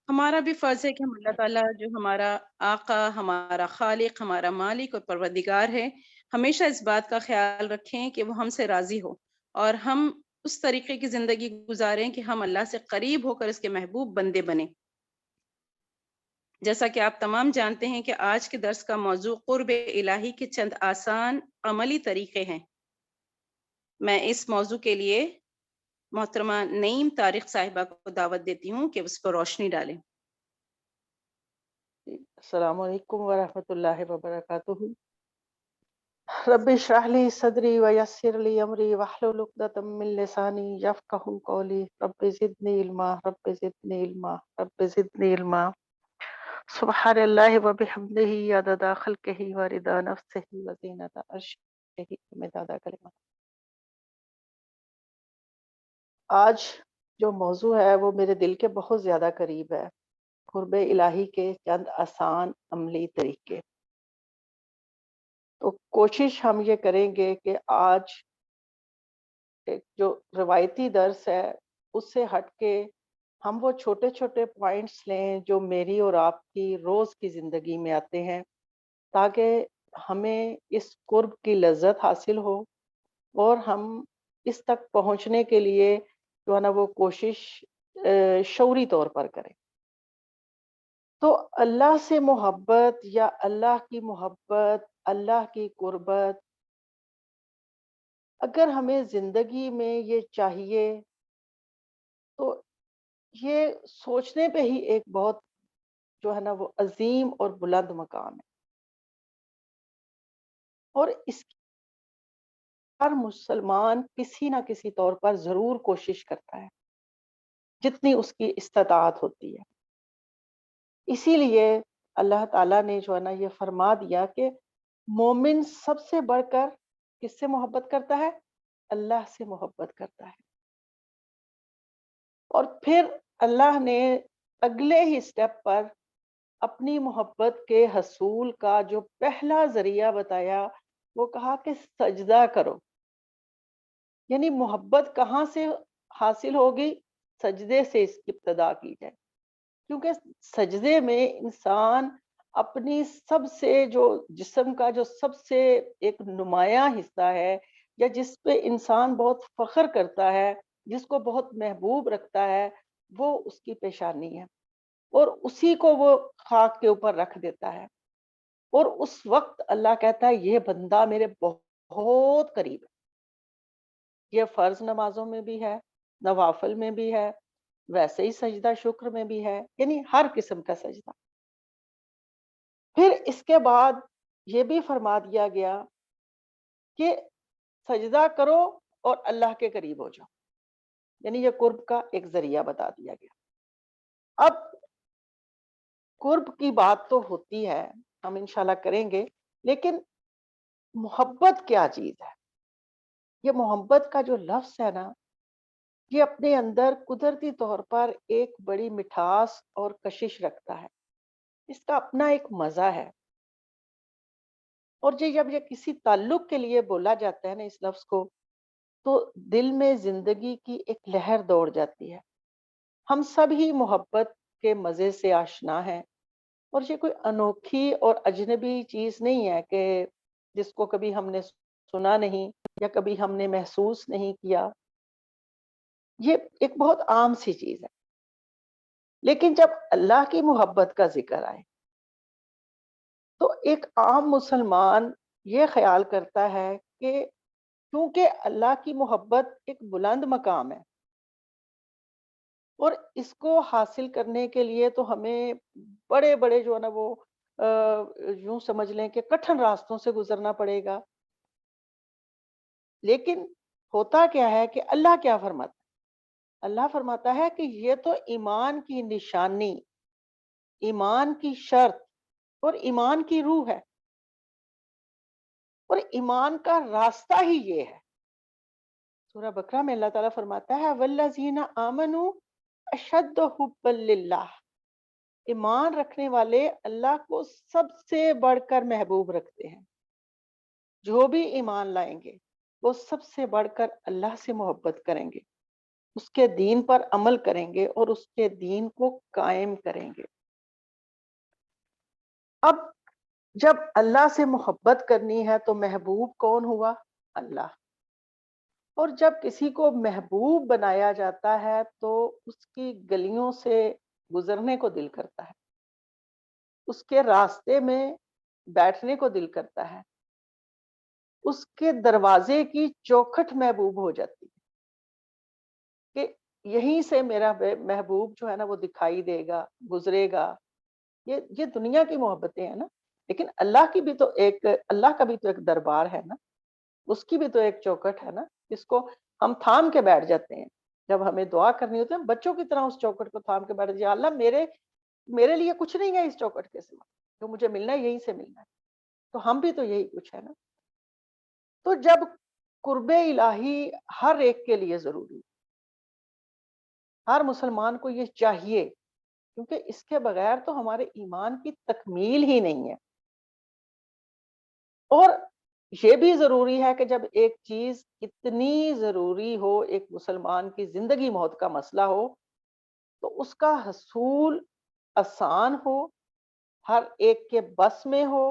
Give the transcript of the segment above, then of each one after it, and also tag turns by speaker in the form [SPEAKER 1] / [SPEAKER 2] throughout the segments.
[SPEAKER 1] ہمارا بھی فرض ہے کہ ہم اللہ تعالیٰ جو ہمارا آقا، ہمارا خالق، ہمارا مالک اور پروردگار ہے، ہمیشہ اس بات کا خیال رکھیں کہ وہ ہم سے راضی ہو اور ہم اس طریقے کی زندگی گزاریں کہ ہم اللہ سے قریب ہو کر اس کے محبوب بندے بنیں۔ جیسا کہ آپ تمام جانتے ہیں کہ آج کے درس کا موضوع قرب الہی کے چند آسان عملی طریقے ہیں۔ میں اس موضوع کے لیے محترمہ نعیم طارق صاحبہ کو دعوت دیتی ہوں کہ اس پر روشنی ڈالیں۔
[SPEAKER 2] السلام علیکم ورحمۃ اللہ وبرکاتہ۔ رب اشرح لی صدری ویسر لی امری واحلل عقدۃ من لسانی یفقہوا قولی رب زدنی علما رب زدنی علما رب زدنی علما سبحان اللہ وبحمدہ عدد خلقہ ورضا نفسہ وزینۃ عرشہ ومداد کلماتہ۔ آج جو موضوع ہے وہ میرے دل کے بہت زیادہ قریب ہے، قرب الہی کے چند آسان عملی طریقے۔ تو کوشش ہم یہ کریں گے کہ آج ایک جو روایتی درس ہے اس سے ہٹ کے ہم وہ چھوٹے چھوٹے پوائنٹس لیں جو میری اور آپ کی روز کی زندگی میں آتے ہیں، تاکہ ہمیں اس قرب کی لذت حاصل ہو اور ہم اس تک پہنچنے کے لیے جو ہے نا وہ کوشش شعوری طور پر کریں۔ تو اللہ سے محبت یا اللہ کی محبت، اللہ کی قربت، اگر ہمیں زندگی میں یہ چاہیے تو یہ سوچنے پہ ہی ایک بہت جو ہے نا وہ عظیم اور بلند مقام ہے، اور اس کی ہر مسلمان کسی نہ کسی طور پر ضرور کوشش کرتا ہے جتنی اس کی استطاعت ہوتی ہے۔ اسی لیے اللہ تعالیٰ نے جو ہے نا یہ فرما دیا کہ مومن سب سے بڑھ کر کس سے محبت کرتا ہے؟ اللہ سے محبت کرتا ہے۔ اور پھر اللہ نے اگلے ہی سٹیپ پر اپنی محبت کے حصول کا جو پہلا ذریعہ بتایا، وہ کہا کہ سجدہ کرو۔ یعنی محبت کہاں سے حاصل ہوگی؟ سجدے سے اس کی ابتدا کی جائے، کیونکہ سجدے میں انسان اپنی سب سے جو جسم کا جو سب سے ایک نمایاں حصہ ہے، یا جس پہ انسان بہت فخر کرتا ہے، جس کو بہت محبوب رکھتا ہے، وہ اس کی پیشانی ہے، اور اسی کو وہ خاک کے اوپر رکھ دیتا ہے۔ اور اس وقت اللہ کہتا ہے یہ بندہ میرے بہت قریب ہے۔ یہ فرض نمازوں میں بھی ہے، نوافل میں بھی ہے، ویسے ہی سجدہ شکر میں بھی ہے، یعنی ہر قسم کا سجدہ۔ پھر اس کے بعد یہ بھی فرما دیا گیا کہ سجدہ کرو اور اللہ کے قریب ہو جاؤ، یعنی یہ قرب کا ایک ذریعہ بتا دیا گیا۔ اب قرب کی بات تو ہوتی ہے، ہم انشاءاللہ کریں گے، لیکن محبت کیا چیز ہے؟ یہ محبت کا جو لفظ ہے نا، یہ اپنے اندر قدرتی طور پر ایک بڑی مٹھاس اور کشش رکھتا ہے، اس کا اپنا ایک مزہ ہے۔ اور جب یہ کسی تعلق کے لیے بولا جاتا ہے نا اس لفظ کو، تو دل میں زندگی کی ایک لہر دوڑ جاتی ہے۔ ہم سب ہی محبت کے مزے سے آشنا ہیں، اور یہ کوئی انوکھی اور اجنبی چیز نہیں ہے کہ جس کو کبھی ہم نے سنا نہیں یا کبھی ہم نے محسوس نہیں کیا۔ یہ ایک بہت عام سی چیز ہے۔ لیکن جب اللہ کی محبت کا ذکر آئے تو ایک عام مسلمان یہ خیال کرتا ہے کہ کیونکہ اللہ کی محبت ایک بلند مقام ہے، اور اس کو حاصل کرنے کے لیے تو ہمیں بڑے بڑے جو ہے نا وہ یوں سمجھ لیں کہ کٹھن راستوں سے گزرنا پڑے گا۔ لیکن ہوتا کیا ہے کہ اللہ کیا فرماتا ہے؟ اللہ فرماتا ہے کہ یہ تو ایمان کی نشانی، ایمان کی شرط اور ایمان کی روح ہے، اور ایمان کا راستہ ہی یہ ہے۔ سورہ بقرہ میں اللہ تعالیٰ فرماتا ہے والذین آمنوا اشد حبا للہ، ایمان رکھنے والے اللہ کو سب سے بڑھ کر محبوب رکھتے ہیں۔ جو بھی ایمان لائیں گے وہ سب سے بڑھ کر اللہ سے محبت کریں گے۔ اس کے دین پر عمل کریں گے اور اس کے دین کو قائم کریں گے۔ اب جب اللہ سے محبت کرنی ہے تو محبوب کون ہوا؟ اللہ۔ اور جب کسی کو محبوب بنایا جاتا ہے تو اس کی گلیوں سے گزرنے کو دل کرتا ہے، اس کے راستے میں بیٹھنے کو دل کرتا ہے، اس کے دروازے کی چوکھٹ محبوب ہو جاتی ہے کہ یہیں سے میرا محبوب جو ہے نا وہ دکھائی دے گا، گزرے گا۔ یہ دنیا کی محبتیں ہیں نا، لیکن اللہ کا بھی تو ایک دربار ہے نا، اس کی بھی تو ایک چوکھٹ ہے نا، جس کو ہم تھام کے بیٹھ جاتے ہیں۔ جب ہمیں دعا کرنی ہوتی ہے ہم بچوں کی طرح اس چوکھٹ کو تھام کے بیٹھ جائے، اللہ میرے لیے کچھ نہیں ہے اس چوکھٹ کے سوا، جو مجھے ملنا ہے یہیں سے ملنا ہے۔ تو ہم بھی تو یہی کچھ ہے نا۔ تو جب قرب الہی ہر ایک کے لیے ضروری، ہر مسلمان کو یہ چاہیے، کیونکہ اس کے بغیر تو ہمارے ایمان کی تکمیل ہی نہیں ہے۔ اور یہ بھی ضروری ہے کہ جب ایک چیز اتنی ضروری ہو، ایک مسلمان کی زندگی موت کا مسئلہ ہو، تو اس کا حصول آسان ہو، ہر ایک کے بس میں ہو،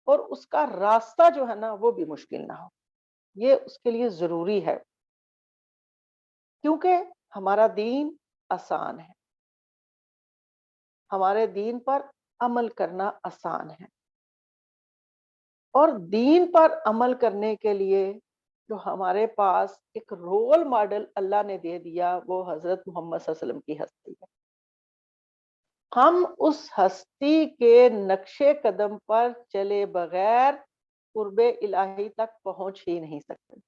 [SPEAKER 2] اور اس کا راستہ جو ہے نا وہ بھی مشکل نہ ہو۔ یہ اس کے لیے ضروری ہے، کیونکہ ہمارا دین آسان ہے، ہمارے دین پر عمل کرنا آسان ہے۔ اور دین پر عمل کرنے کے لیے جو ہمارے پاس ایک رول ماڈل اللہ نے دے دیا وہ حضرت محمد صلی اللہ علیہ وسلم کی ہستی ہے۔ ہم اس ہستی کے نقش قدم پر چلے بغیر قرب الہی تک پہنچ ہی نہیں سکتے۔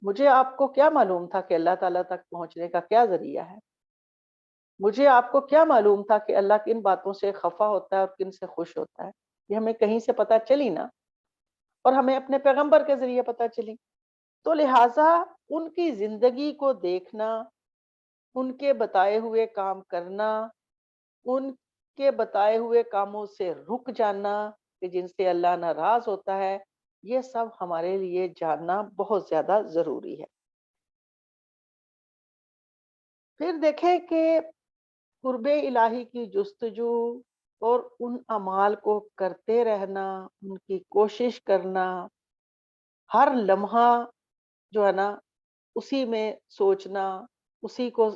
[SPEAKER 2] مجھے آپ کو کیا معلوم تھا کہ اللہ تعالیٰ تک پہنچنے کا کیا ذریعہ ہے؟ مجھے آپ کو کیا معلوم تھا کہ اللہ کن باتوں سے خفا ہوتا ہے اور کن سے خوش ہوتا ہے؟ یہ ہمیں کہیں سے پتہ چلی نا، اور ہمیں اپنے پیغمبر کے ذریعے پتہ چلی۔ تو لہٰذا ان کی زندگی کو دیکھنا، ان کے بتائے ہوئے کام کرنا، ان کے بتائے ہوئے کاموں سے رک جانا کہ جن سے اللہ ناراض ہوتا ہے، یہ سب ہمارے لیے جاننا بہت زیادہ ضروری ہے۔ پھر دیکھیں کہ قرب الہی کی جستجو اور ان اعمال کو کرتے رہنا، ان کی کوشش کرنا، ہر لمحہ جو ہے نا اسی میں سوچنا، اسی کو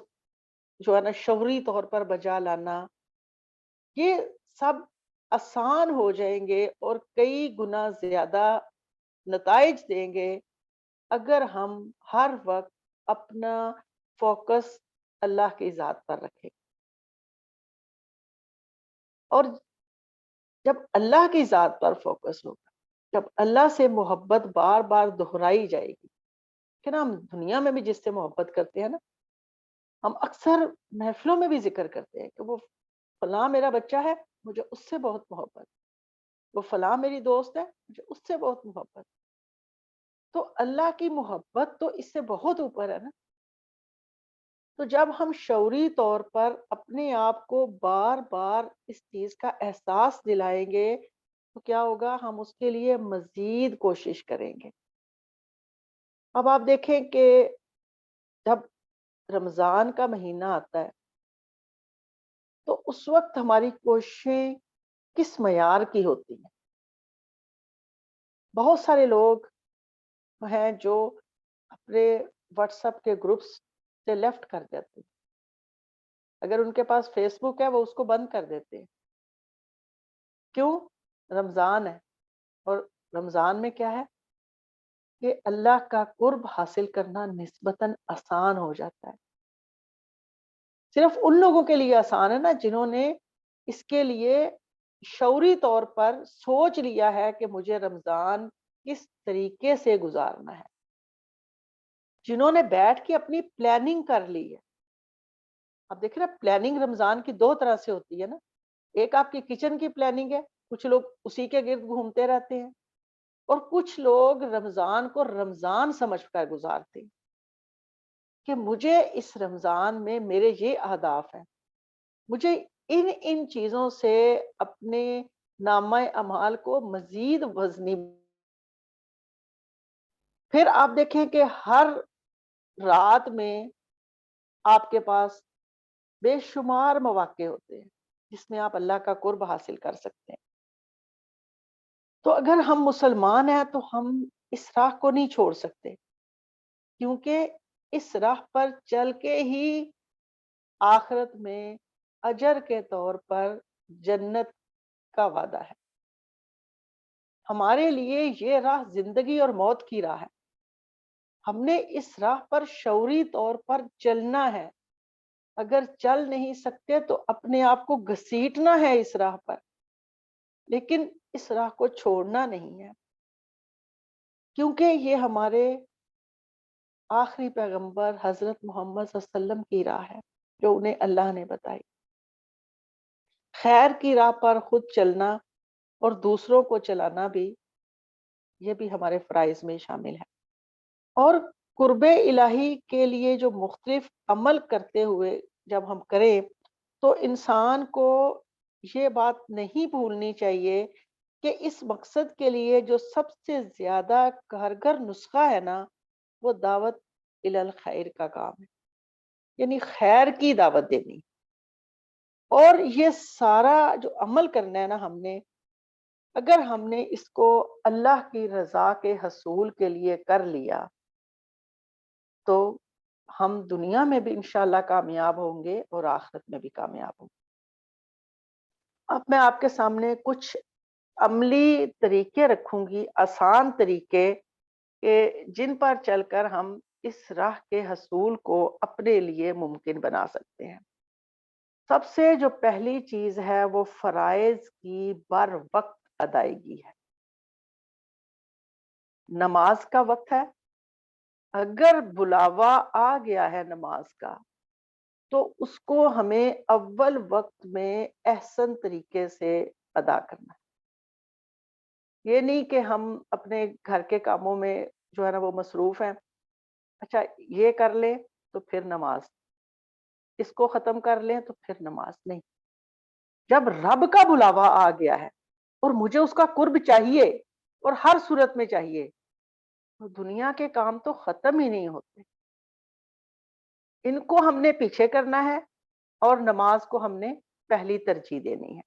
[SPEAKER 2] جو ہے نا شعوری طور پر بجا لانا، یہ سب آسان ہو جائیں گے اور کئی گنا زیادہ نتائج دیں گے اگر ہم ہر وقت اپنا فوکس اللہ کی ذات پر رکھیں۔ اور جب اللہ کی ذات پر فوکس ہوگا، جب اللہ سے محبت بار بار دہرائی جائے گی، کہ نا ہم دنیا میں بھی جس سے محبت کرتے ہیں نا، ہم اکثر محفلوں میں بھی ذکر کرتے ہیں کہ وہ فلاں میرا بچہ ہے، مجھے اس سے بہت محبت، وہ فلاں میری دوست ہے، مجھے اس سے بہت محبت۔ تو اللہ کی محبت تو اس سے بہت اوپر ہے نا۔ تو جب ہم شعوری طور پر اپنے آپ کو بار بار اس چیز کا احساس دلائیں گے تو کیا ہوگا؟ ہم اس کے لیے مزید کوشش کریں گے۔ اب آپ دیکھیں کہ جب رمضان کا مہینہ آتا ہے تو اس وقت ہماری کوششیں کس معیار کی ہوتی ہیں؟ بہت سارے لوگ ہیں جو اپنے واٹس ایپ کے گروپس سے لیفٹ کر دیتے ہیں، اگر ان کے پاس فیس بک ہے وہ اس کو بند کر دیتے ہیں۔ کیوں؟ رمضان ہے، اور رمضان میں کیا ہے کہ اللہ کا قرب حاصل کرنا نسبتاً آسان ہو جاتا ہے۔ صرف ان لوگوں کے لیے آسان ہے نا جنہوں نے اس کے لیے شعوری طور پر سوچ لیا ہے کہ مجھے رمضان کس طریقے سے گزارنا ہے، جنہوں نے بیٹھ کے اپنی پلاننگ کر لی ہے۔ اب دیکھ رہے پلاننگ رمضان کی دو طرح سے ہوتی ہے نا، ایک آپ کی کچن کی پلاننگ ہے، کچھ لوگ اسی کے گرد گھومتے رہتے ہیں، اور کچھ لوگ رمضان کو رمضان سمجھ کر گزارتے ہیں کہ مجھے اس رمضان میں میرے یہ اہداف ہیں، مجھے ان چیزوں سے اپنے نامہ اعمال کو مزید وزنی۔ پھر آپ دیکھیں کہ ہر رات میں آپ کے پاس بے شمار مواقع ہوتے ہیں جس میں آپ اللہ کا قرب حاصل کر سکتے ہیں. تو اگر ہم مسلمان ہیں تو ہم اس راہ کو نہیں چھوڑ سکتے، کیونکہ اس راہ پر چل کے ہی آخرت میں اجر کے طور پر جنت کا وعدہ ہے. ہمارے لیے یہ راہ زندگی اور موت کی راہ ہے. ہم نے اس راہ پر شعوری طور پر چلنا ہے. اگر چل نہیں سکتے تو اپنے آپ کو گھسیٹنا ہے اس راہ پر، لیکن اس راہ کو چھوڑنا نہیں ہے، کیونکہ یہ ہمارے آخری پیغمبر حضرت محمد صلی اللہ علیہ وسلم کی راہ ہے جو انہیں اللہ نے بتائی. خیر کی راہ پر خود چلنا اور دوسروں کو چلانا بھی، یہ بھی ہمارے فرائض میں شامل ہے. اور قرب الہی کے لیے جو مختلف عمل کرتے ہوئے جب ہم کریں تو انسان کو یہ بات نہیں بھولنی چاہیے کہ اس مقصد کے لیے جو سب سے زیادہ کارگر نسخہ ہے نا، وہ دعوت الی الخیر کا کام ہے، یعنی خیر کی دعوت دینی. اور یہ سارا جو عمل کرنا ہے نا ہم نے، اگر ہم نے اس کو اللہ کی رضا کے حصول کے لیے کر لیا تو ہم دنیا میں بھی انشاءاللہ کامیاب ہوں گے اور آخرت میں بھی کامیاب ہوں گے. اب میں آپ کے سامنے کچھ عملی طریقے رکھوں گی، آسان طریقے کہ جن پر چل کر ہم اس راہ کے حصول کو اپنے لیے ممکن بنا سکتے ہیں. سب سے جو پہلی چیز ہے وہ فرائض کی بر وقت ادائیگی ہے. نماز کا وقت ہے، اگر بلاوا آ گیا ہے نماز کا تو اس کو ہمیں اول وقت میں احسن طریقے سے ادا کرنا ہے. یہ نہیں کہ ہم اپنے گھر کے کاموں میں جو ہے نا وہ مصروف ہیں، اچھا یہ کر لیں تو پھر نماز، اس کو ختم کر لیں تو پھر نماز. نہیں، جب رب کا بلاوا آ گیا ہے اور مجھے اس کا قرب چاہیے اور ہر صورت میں چاہیے، تو دنیا کے کام تو ختم ہی نہیں ہوتے. ان کو ہم نے پیچھے کرنا ہے اور نماز کو ہم نے پہلی ترجیح دینی ہے.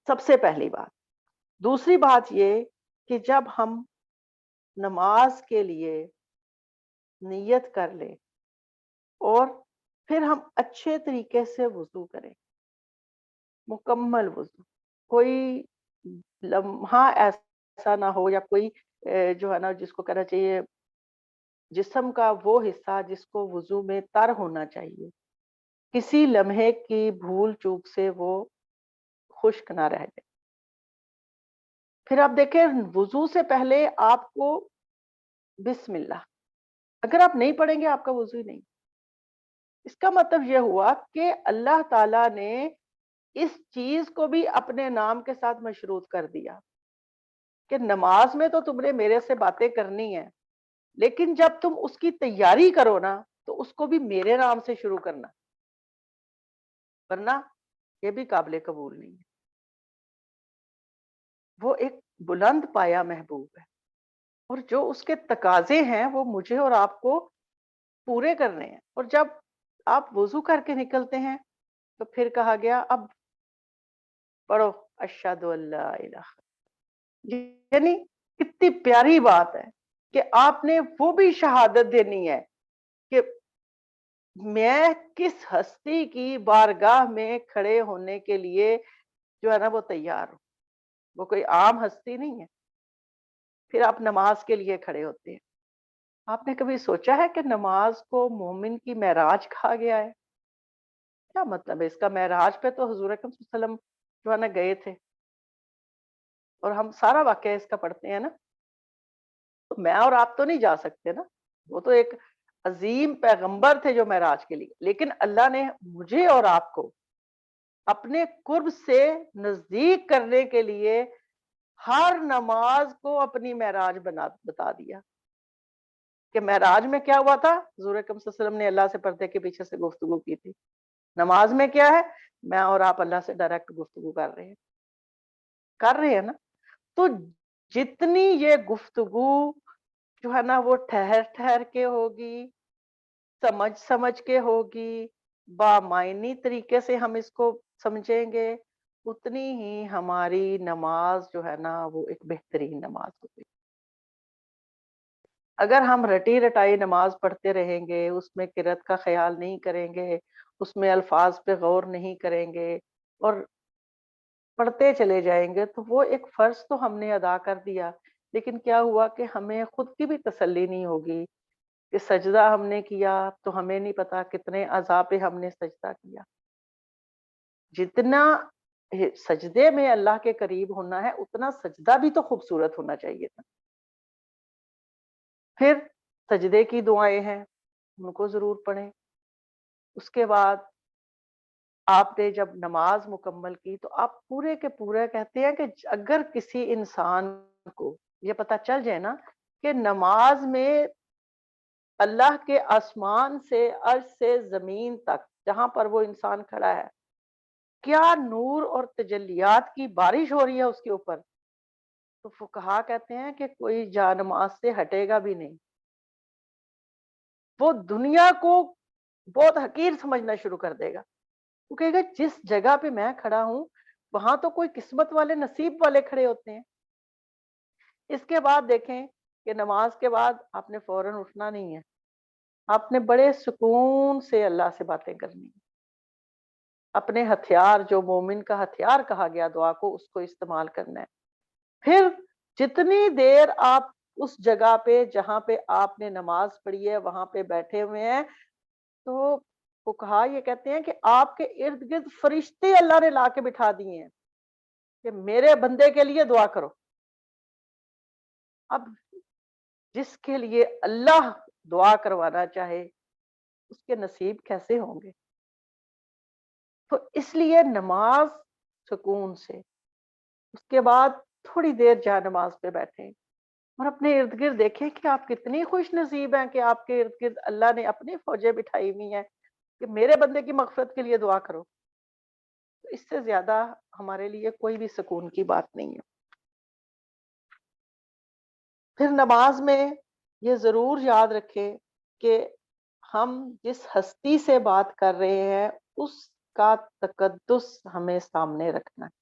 [SPEAKER 2] سب سے پہلی بات. دوسری بات یہ کہ جب ہم نماز کے لیے نیت کر لیں اور پھر ہم اچھے طریقے سے وضو کریں، مکمل وضو، کوئی لمحہ ایسا نہ ہو یا کوئی جو ہے نا جس کو کہنا چاہیے جسم کا وہ حصہ جس کو وضو میں تر ہونا چاہیے، کسی لمحے کی بھول چوک سے وہ خشک نہ رہ جائے. پھر آپ دیکھیں وضو سے پہلے آپ کو بسم اللہ، اگر آپ نہیں پڑھیں گے آپ کا وضو ہی نہیں. اس کا مطلب یہ ہوا کہ اللہ تعالیٰ نے اس چیز کو بھی اپنے نام کے ساتھ مشروط کر دیا کہ نماز میں تو تم نے میرے سے باتیں کرنی ہیں، لیکن جب تم اس کی تیاری کرو نا تو اس کو بھی میرے نام سے شروع کرنا، ورنہ یہ بھی قابل قبول نہیں ہے. وہ ایک بلند پایا محبوب ہے اور جو اس کے تقاضے ہیں وہ مجھے اور آپ کو پورے کرنے ہیں. اور جب آپ وضو کر کے نکلتے ہیں تو پھر کہا گیا اب پڑھو اشہد اللہ الہ، یعنی کتنی پیاری بات ہے کہ آپ نے وہ بھی شہادت دینی ہے کہ میں کس ہستی کی بارگاہ میں کھڑے ہونے کے لیے جو ہے نا وہ تیار ہوں. وہ کوئی عام ہستی نہیں ہے. پھر آپ نماز کے لیے کھڑے ہوتے ہیں. آپ نے کبھی سوچا ہے کہ نماز کو مومن کی معراج کہا گیا ہے؟ کیا مطلب ہے اس کا؟ معراج پہ تو حضور اکرم صلی اللہ علیہ وسلم جو ہے نا گئے تھے اور ہم سارا واقعہ اس کا پڑھتے ہیں نا، تو میں اور آپ تو نہیں جا سکتے نا. وہ تو ایک عظیم پیغمبر تھے جو معراج کے لیے، لیکن اللہ نے مجھے اور آپ کو اپنے قرب سے نزدیک کرنے کے لیے ہر نماز کو اپنی معراج بتا دیا. کہ معراج میں کیا ہوا تھا؟ حضور اکرم صلی اللہ علیہ وسلم نے اللہ سے پردے کے پیچھے سے گفتگو کی تھی. نماز میں کیا ہے؟ میں اور آپ اللہ سے ڈائریکٹ گفتگو کر رہے ہیں نا. تو جتنی یہ گفتگو جو ہے نا وہ ٹھہر ٹھہر کے ہوگی، سمجھ سمجھ کے ہوگی، بامعنی طریقے سے ہم اس کو سمجھیں گے، اتنی ہی ہماری نماز جو ہے نا وہ ایک بہترین نماز ہوگی۔ اگر ہم رٹی رٹائی نماز پڑھتے رہیں گے، اس میں قرأت کا خیال نہیں کریں گے، اس میں الفاظ پہ غور نہیں کریں گے اور پڑھتے چلے جائیں گے، تو وہ ایک فرض تو ہم نے ادا کر دیا، لیکن کیا ہوا کہ ہمیں خود کی بھی تسلی نہیں ہوگی کہ سجدہ ہم نے کیا تو ہمیں نہیں پتا کتنے اعضاء پہ ہم نے سجدہ کیا۔ جتنا سجدے میں اللہ کے قریب ہونا ہے، اتنا سجدہ بھی تو خوبصورت ہونا چاہیے تھا۔ پھر سجدے کی دعائیں ہیں، ان کو ضرور پڑھیں۔ اس کے بعد آپ نے جب نماز مکمل کی تو آپ پورے کے پورے کہتے ہیں کہ اگر کسی انسان کو یہ پتا چل جائے نا کہ نماز میں اللہ کے آسمان سے عرش سے زمین تک جہاں پر وہ انسان کھڑا ہے کیا نور اور تجلیات کی بارش ہو رہی ہے اس کے اوپر، تو فقہا کہتے ہیں کہ کوئی جا نماز سے ہٹے گا بھی نہیں، وہ دنیا کو بہت حقیر سمجھنا شروع کر دے گا۔ وہ کہے گا جس جگہ پہ میں کھڑا ہوں وہاں تو کوئی قسمت والے نصیب والے کھڑے ہوتے ہیں۔ اس کے بعد دیکھیں کہ نماز کے بعد آپ نے فوراً اٹھنا نہیں ہے، آپ نے بڑے سکون سے اللہ سے باتیں کرنی ہیں، اپنے ہتھیار جو مومن کا ہتھیار کہا گیا دعا کو، اس کو استعمال کرنا ہے۔ پھر جتنی دیر آپ اس جگہ پہ جہاں پہ آپ نے نماز پڑھی ہے وہاں پہ بیٹھے ہوئے ہیں، تو فقہا یہ کہتے ہیں کہ آپ کے ارد گرد فرشتے اللہ نے لا کے بٹھا دیے ہیں کہ میرے بندے کے لیے دعا کرو۔ اب جس کے لیے اللہ دعا کروانا چاہے اس کے نصیب کیسے ہوں گے؟ تو اس لیے نماز سکون سے، اس کے بعد تھوڑی دیر جا نماز پہ بیٹھیں اور اپنے ارد گرد دیکھیں کہ آپ کتنی خوش نصیب ہیں کہ آپ کے ارد گرد اللہ نے اپنی فوجیں بٹھائی ہوئی ہیں کہ میرے بندے کی مغفرت کے لیے دعا کرو۔ تو اس سے زیادہ ہمارے لیے کوئی بھی سکون کی بات نہیں ہے۔ پھر نماز میں یہ ضرور یاد رکھیں کہ ہم جس ہستی سے بات کر رہے ہیں اس کا تقدس ہمیں سامنے رکھنا ہے،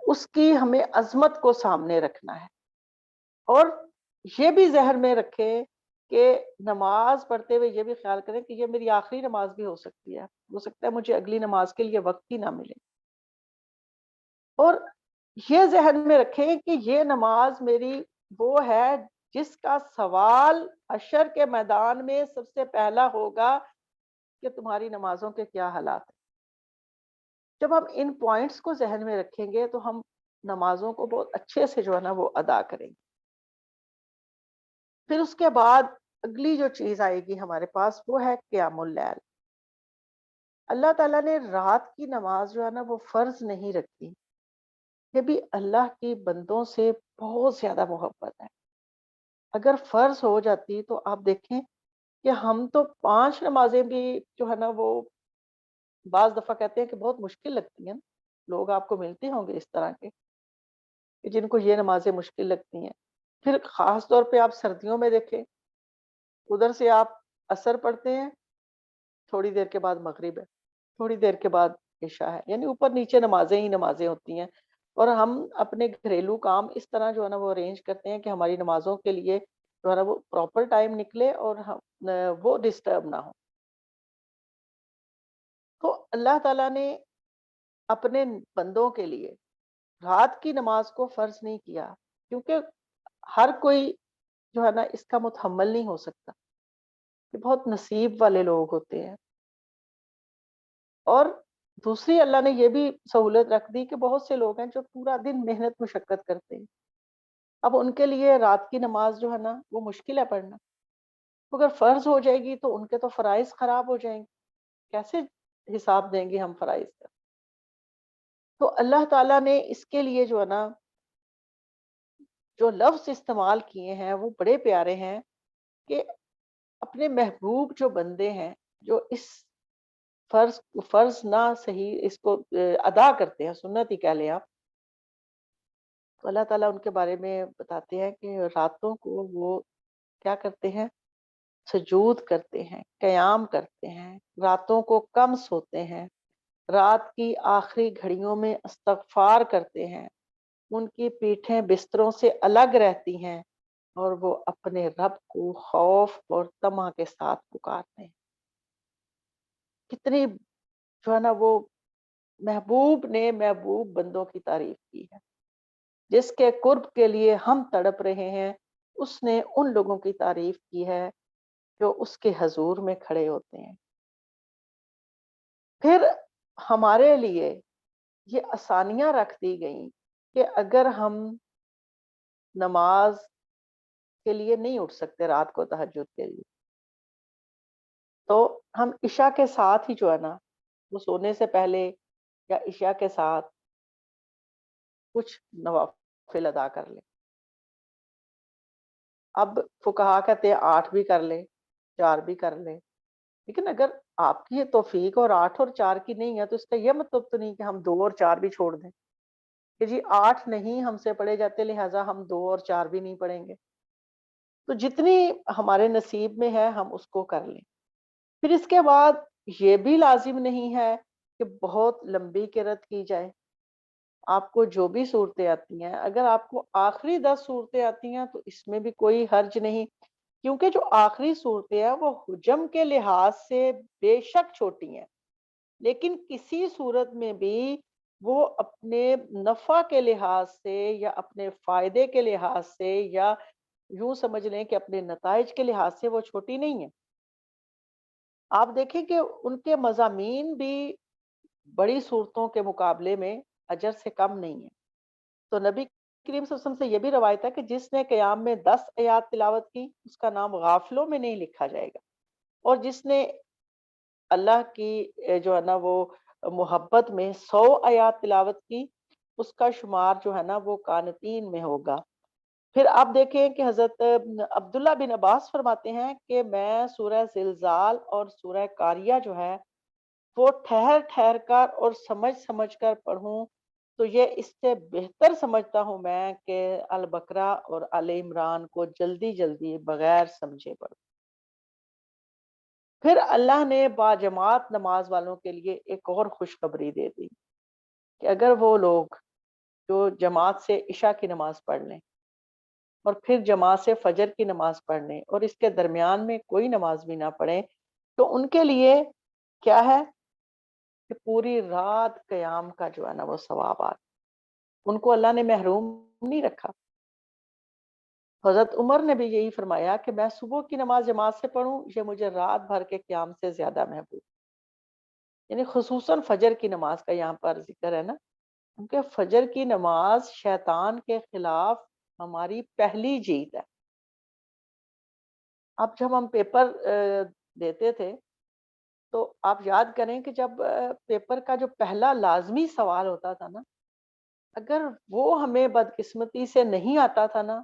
[SPEAKER 2] اس کی ہمیں عظمت کو سامنے رکھنا ہے، اور یہ بھی ذہن میں رکھیں کہ نماز پڑھتے ہوئے یہ بھی خیال کریں کہ یہ میری آخری نماز بھی ہو سکتی ہے، ہو سکتا ہے مجھے اگلی نماز کے لیے وقت ہی نہ ملے، اور یہ ذہن میں رکھیں کہ یہ نماز میری وہ ہے جس کا سوال حشر کے میدان میں سب سے پہلا ہوگا کہ تمہاری نمازوں کے کیا حالات ہیں۔ جب ہم ان پوائنٹس کو ذہن میں رکھیں گے تو ہم نمازوں کو بہت اچھے سے جو ہے نا وہ ادا کریں گے۔ پھر اس کے بعد اگلی جو چیز آئے گی ہمارے پاس وہ ہے قیام اللیل۔ اللہ تعالیٰ نے رات کی نماز جو ہے نا وہ فرض نہیں رکھی، یہ بھی اللہ کی بندوں سے بہت زیادہ محبت ہے۔ اگر فرض ہو جاتی تو آپ دیکھیں کہ ہم تو 5 نمازیں بھی جو ہے نا وہ بعض دفعہ کہتے ہیں کہ بہت مشکل لگتی ہیں، لوگ آپ کو ملتے ہوں گے اس طرح کے کہ جن کو یہ نمازیں مشکل لگتی ہیں۔ پھر خاص طور پہ آپ سردیوں میں دیکھیں، ادھر سے آپ عصر پڑھتے ہیں، تھوڑی دیر کے بعد مغرب ہے، تھوڑی دیر کے بعد عشاء ہے، یعنی اوپر نیچے نمازیں ہی نمازیں ہوتی ہیں، اور ہم اپنے گھریلو کام اس طرح جو ہے نا وہ ارینج کرتے ہیں کہ ہماری نمازوں کے لیے جو ہے نا وہ پراپر ٹائم نکلے اور وہ ڈسٹرب نہ ہو۔ تو اللہ تعالیٰ نے اپنے بندوں کے لیے رات کی نماز کو فرض نہیں کیا، کیونکہ ہر کوئی جو ہے نا اس کا متحمل نہیں ہو سکتا، یہ بہت نصیب والے لوگ ہوتے ہیں۔ اور دوسری اللہ نے یہ بھی سہولت رکھ دی کہ بہت سے لوگ ہیں جو پورا دن محنت مشقت کرتے ہیں، اب ان کے لیے رات کی نماز جو ہے نا وہ مشکل ہے پڑھنا، اگر فرض ہو جائے گی تو ان کے تو فرائض خراب ہو جائیں گے، کیسے حساب دیں گے ہم فرائض کا؟ تو اللہ تعالیٰ نے اس کے لیے جو ہے نا جو لفظ استعمال کیے ہیں وہ بڑے پیارے ہیں کہ اپنے محبوب جو بندے ہیں جو اس فرض نہ صحیح اس کو ادا کرتے ہیں، سنت ہی کہہ لیں آپ، تو اللہ تعالیٰ ان کے بارے میں بتاتے ہیں کہ راتوں کو وہ کیا کرتے ہیں؟ سجود کرتے ہیں، قیام کرتے ہیں، راتوں کو کم سوتے ہیں، رات کی آخری گھڑیوں میں استغفار کرتے ہیں، ان کی پیٹھیں بستروں سے الگ رہتی ہیں اور وہ اپنے رب کو خوف اور طمع کے ساتھ پکارتے ہیں۔ کتنی جو ہے نا وہ محبوب نے محبوب بندوں کی تعریف کی ہے۔ جس کے قرب کے لیے ہم تڑپ رہے ہیں، اس نے ان لوگوں کی تعریف کی ہے جو اس کے حضور میں کھڑے ہوتے ہیں۔ پھر ہمارے لیے یہ آسانیاں رکھ دی گئیں کہ اگر ہم نماز کے لیے نہیں اٹھ سکتے رات کو تہجد کے لیے، تو ہم عشاء کے ساتھ ہی جو ہے نا وہ سونے سے پہلے یا عشاء کے ساتھ کچھ نوافل ادا کر لیں۔ اب فقہا کہتے ہیں 8 بھی کر لیں، 4 بھی کر لیں، لیکن اگر آپ کی یہ توفیق اور 8 اور 4 کی نہیں ہے تو اس کا یہ مطلب تو نہیں کہ ہم 2 اور 4 بھی چھوڑ دیں کہ جی 8 نہیں ہم سے پڑھے جاتے لہٰذا ہم 2 اور 4 بھی نہیں پڑھیں گے۔ تو جتنی ہمارے نصیب میں ہے ہم اس کو کر لیں۔ پھر اس کے بعد یہ بھی لازم نہیں ہے کہ بہت لمبی قرأت کی جائے۔ آپ کو جو بھی صورتیں آتی ہیں، اگر آپ کو آخری 10 صورتیں آتی ہیں تو اس میں بھی کوئی حرج نہیں، کیونکہ جو آخری صورتیں ہیں وہ حجم کے لحاظ سے بے شک چھوٹی ہیں، لیکن کسی صورت میں بھی وہ اپنے نفع کے لحاظ سے یا اپنے فائدے کے لحاظ سے یا یوں سمجھ لیں کہ اپنے نتائج کے لحاظ سے وہ چھوٹی نہیں ہے۔ آپ دیکھیں کہ ان کے مضامین بھی بڑی صورتوں کے مقابلے میں اجر سے کم نہیں ہے۔ تو نبی کریم صلی اللہ علیہ وسلم سے یہ بھی روایت ہے کہ جس نے قیام میں 10 آیات تلاوت کی اس کا نام غافلوں میں نہیں لکھا جائے گا، اور جس نے اللہ کی جو ہے نا وہ محبت میں 100 آیات تلاوت کی اس کا شمار جو ہے نا وہ قانتین میں ہوگا۔ پھر آپ دیکھیں کہ حضرت عبداللہ بن عباس فرماتے ہیں کہ میں سورہ زلزال اور سورہ قاریہ جو ہے وہ ٹھہر ٹھہر کر اور سمجھ سمجھ کر پڑھوں تو یہ اس سے بہتر سمجھتا ہوں میں کہ البقرہ اور آل عمران کو جلدی جلدی بغیر سمجھے پڑھوں۔ پھر اللہ نے باجماعت نماز والوں کے لیے ایک اور خوشخبری دے دی کہ اگر وہ لوگ جو جماعت سے عشاء کی نماز پڑھ لیں اور پھر جماعت سے فجر کی نماز پڑھ لیں اور اس کے درمیان میں کوئی نماز بھی نہ پڑھیں تو ان کے لیے کیا ہے کہ پوری رات قیام کا جو ہے نا وہ ثواب آتا، ان کو اللہ نے محروم نہیں رکھا۔ حضرت عمر نے بھی یہی فرمایا کہ میں صبح کی نماز جماعت سے پڑھوں یہ مجھے رات بھر کے قیام سے زیادہ محبوب، یعنی خصوصاً فجر کی نماز کا یہاں پر ذکر ہے نا، کیونکہ فجر کی نماز شیطان کے خلاف ہماری پہلی جیت ہے۔ اب جب ہم پیپر دیتے تھے تو آپ یاد کریں کہ جب پیپر کا جو پہلا لازمی سوال ہوتا تھا نا، اگر وہ ہمیں بدقسمتی سے نہیں آتا تھا نا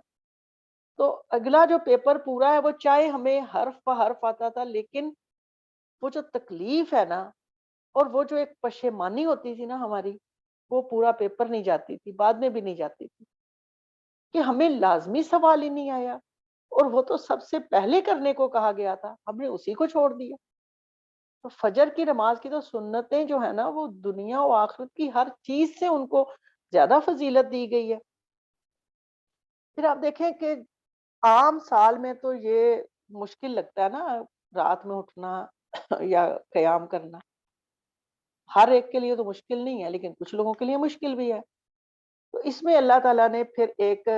[SPEAKER 2] تو اگلا جو پیپر پورا ہے وہ چاہے ہمیں حرف پہ حرف آتا تھا، لیکن وہ جو تکلیف ہے نا اور وہ جو ایک پشیمانی ہوتی تھی نا ہماری، وہ پورا پیپر نہیں جاتی تھی، بعد میں بھی نہیں جاتی تھی کہ ہمیں لازمی سوال ہی نہیں آیا اور وہ تو سب سے پہلے کرنے کو کہا گیا تھا، ہم نے اسی کو چھوڑ دیا۔ تو فجر کی نماز کی تو سنتیں جو ہے نا وہ دنیا و آخرت کی ہر چیز سے ان کو زیادہ فضیلت دی گئی ہے۔ پھر آپ دیکھیں کہ عام سال میں تو یہ مشکل لگتا ہے نا رات میں اٹھنا یا قیام کرنا، ہر ایک کے لیے تو مشکل نہیں ہے لیکن کچھ لوگوں کے لیے مشکل بھی ہے۔ تو اس میں اللہ تعالیٰ نے پھر ایک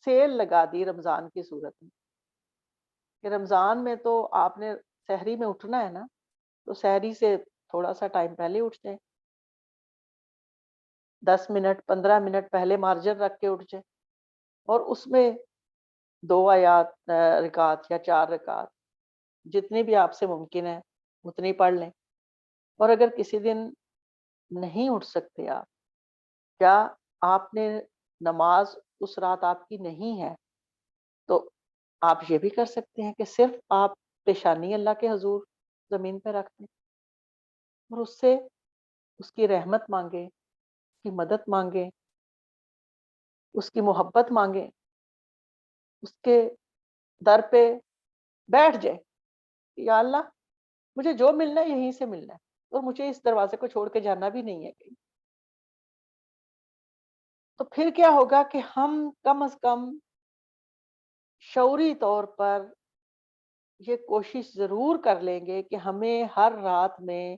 [SPEAKER 2] سیل لگا دی رمضان کی صورت میں کہ رمضان میں تو آپ نے سحری میں اٹھنا ہے نا تو سحری سے تھوڑا سا ٹائم پہلے اٹھ جائیں، 10 منٹ 15 منٹ پہلے مارجر رکھ کے اٹھ جائیں اور اس میں 2 آیات رکعت یا 4 رکعت جتنی بھی آپ سے ممکن ہے اتنی پڑھ لیں۔ اور اگر کسی دن نہیں اٹھ سکتے آپ یا آپ نے نماز اس رات آپ کی نہیں ہے تو آپ یہ بھی کر سکتے ہیں کہ صرف آپ پیشانی اللہ کے حضور زمین پہ رکھ دیں اور اس سے اس کی رحمت مانگے، اس کی مدد مانگے اس کی محبت مانگیں، اس کے در پہ بیٹھ جائے کہ یا اللہ مجھے جو ملنا ہے یہیں سے ملنا ہے، اور مجھے اس دروازے کو چھوڑ کے جانا بھی نہیں ہے کہیں۔ تو پھر کیا ہوگا کہ ہم کم از کم شعوری طور پر یہ کوشش ضرور کر لیں گے کہ ہمیں ہر رات میں،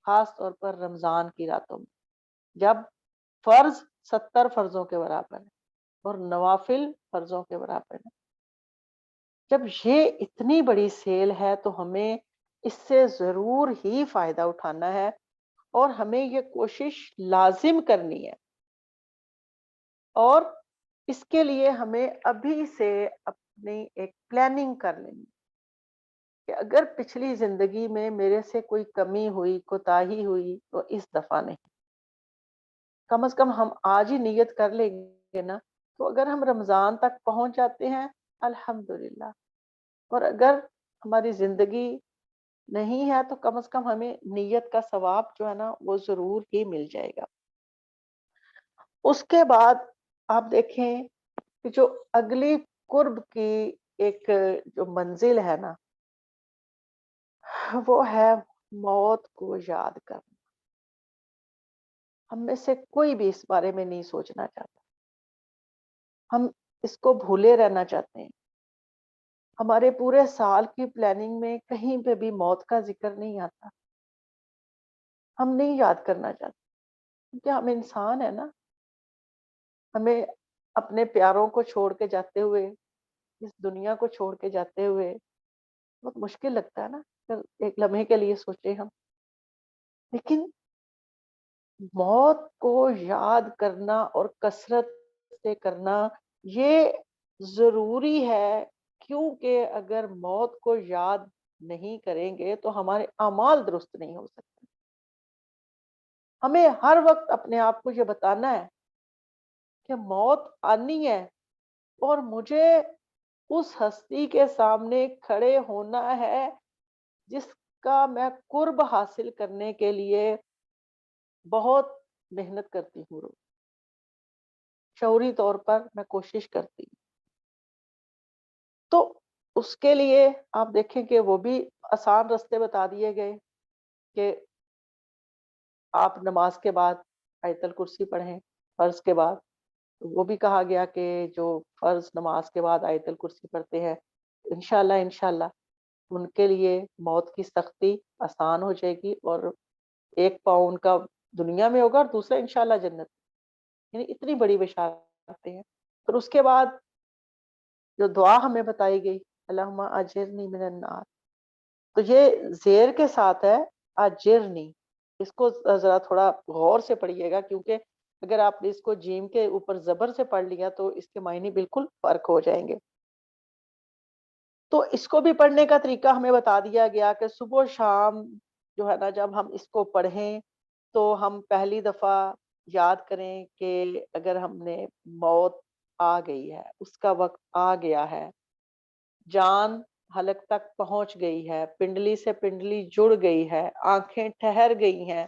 [SPEAKER 2] خاص طور پر رمضان کی راتوں میں، جب فرض 70 فرضوں کے برابر ہے اور نوافل فرضوں کے برابر ہے، جب یہ اتنی بڑی سیل ہے تو ہمیں اس سے ضرور ہی فائدہ اٹھانا ہے، اور ہمیں یہ کوشش لازم کرنی ہے، اور اس کے لیے ہمیں ابھی سے اپنی ایک پلاننگ کر لینی کہ اگر پچھلی زندگی میں میرے سے کوئی کمی ہوئی، کوتاہی ہوئی، تو اس دفعہ نہیں، کم از کم ہم آج ہی نیت کر لیں گے نا، تو اگر ہم رمضان تک پہنچ جاتے ہیں الحمدللہ، اور اگر ہماری زندگی نہیں ہے تو کم از کم ہمیں نیت کا ثواب جو ہے نا وہ ضرور ہی مل جائے گا۔ اس کے بعد آپ دیکھیں کہ جو اگلی قرب کی ایک جو منزل ہے نا، وہ ہے موت کو یاد کرنا۔ ہم میں سے کوئی بھی اس بارے میں نہیں سوچنا چاہتا، ہم اس کو بھولے رہنا چاہتے ہیں۔ ہمارے پورے سال کی پلاننگ میں کہیں پہ بھی موت کا ذکر نہیں آتا، ہم نہیں یاد کرنا چاہتے کیونکہ ہم انسان ہیں نا، ہمیں اپنے پیاروں کو چھوڑ کے جاتے ہوئے، اس دنیا کو چھوڑ کے جاتے ہوئے بہت مشکل لگتا ہے نا، اگر ایک لمحے کے لیے سوچیں ہم، لیکن موت کو یاد کرنا اور کثرت سے کرنا یہ ضروری ہے، کیونکہ اگر موت کو یاد نہیں کریں گے تو ہمارے اعمال درست نہیں ہو سکتے۔ ہمیں ہر وقت اپنے آپ کو یہ بتانا ہے کہ موت آنی ہے، اور مجھے اس ہستی کے سامنے کھڑے ہونا ہے جس کا میں قرب حاصل کرنے کے لیے بہت محنت کرتی ہوں، روز شعوری طور پر میں کوشش کرتی ہوں۔ تو اس کے لیے آپ دیکھیں کہ وہ بھی آسان راستے بتا دیے گئے کہ آپ نماز کے بعد آیت الکرسی پڑھیں، فرض کے بعد وہ بھی کہا گیا کہ جو فرض نماز کے بعد آیت الکرسی پڑھتے ہیں انشاءاللہ ان کے لیے موت کی سختی آسان ہو جائے گی، اور ایک پاؤں ان کا دنیا میں ہوگا اور دوسرا انشاءاللہ جنت، یعنی اتنی بڑی بشارتیں ہیں۔ پھر اس کے بعد جو دعا ہمیں بتائی گئی اللہم اجرنی من النار، تو یہ زیر کے ساتھ ہے اجرنی، اس کو ذرا تھوڑا غور سے پڑھیے گا، کیونکہ اگر آپ نے اس کو جیم کے اوپر زبر سے پڑھ لیا تو اس کے معنی بالکل فرق ہو جائیں گے۔ تو اس کو بھی پڑھنے کا طریقہ ہمیں بتا دیا گیا کہ صبح و شام جو ہے نا جب ہم اس کو پڑھیں تو ہم پہلی دفعہ یاد کریں کہ اگر ہم نے موت آ گئی ہے، اس کا وقت آ گیا ہے، جان حلق تک پہنچ گئی ہے، پنڈلی سے پنڈلی جڑ گئی ہے، آنکھیں ٹھہر گئی ہیں،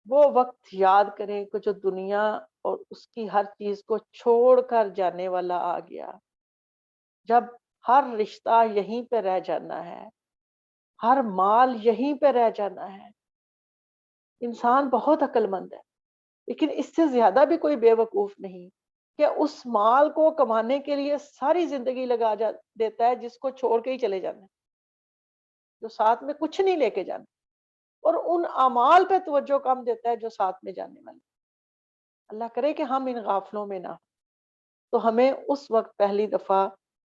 [SPEAKER 2] وہ وقت یاد کریں کہ جو دنیا اور اس کی ہر چیز کو چھوڑ کر جانے والا آ گیا، جب ہر رشتہ یہیں پہ رہ جانا ہے، ہر مال یہیں پہ رہ جانا ہے۔ انسان بہت عقل مند ہے، لیکن اس سے زیادہ بھی کوئی بے وقوف نہیں کہ اس مال کو کمانے کے لیے ساری زندگی لگا دیتا ہے جس کو چھوڑ کے ہی چلے جانا ہے، جو ساتھ میں کچھ نہیں لے کے جانا، اور ان اعمال پہ توجہ کم دیتا ہے جو ساتھ میں جانے والے۔ اللہ کرے کہ ہم ان غافلوں میں نہ ہوں۔ تو ہمیں اس وقت پہلی دفعہ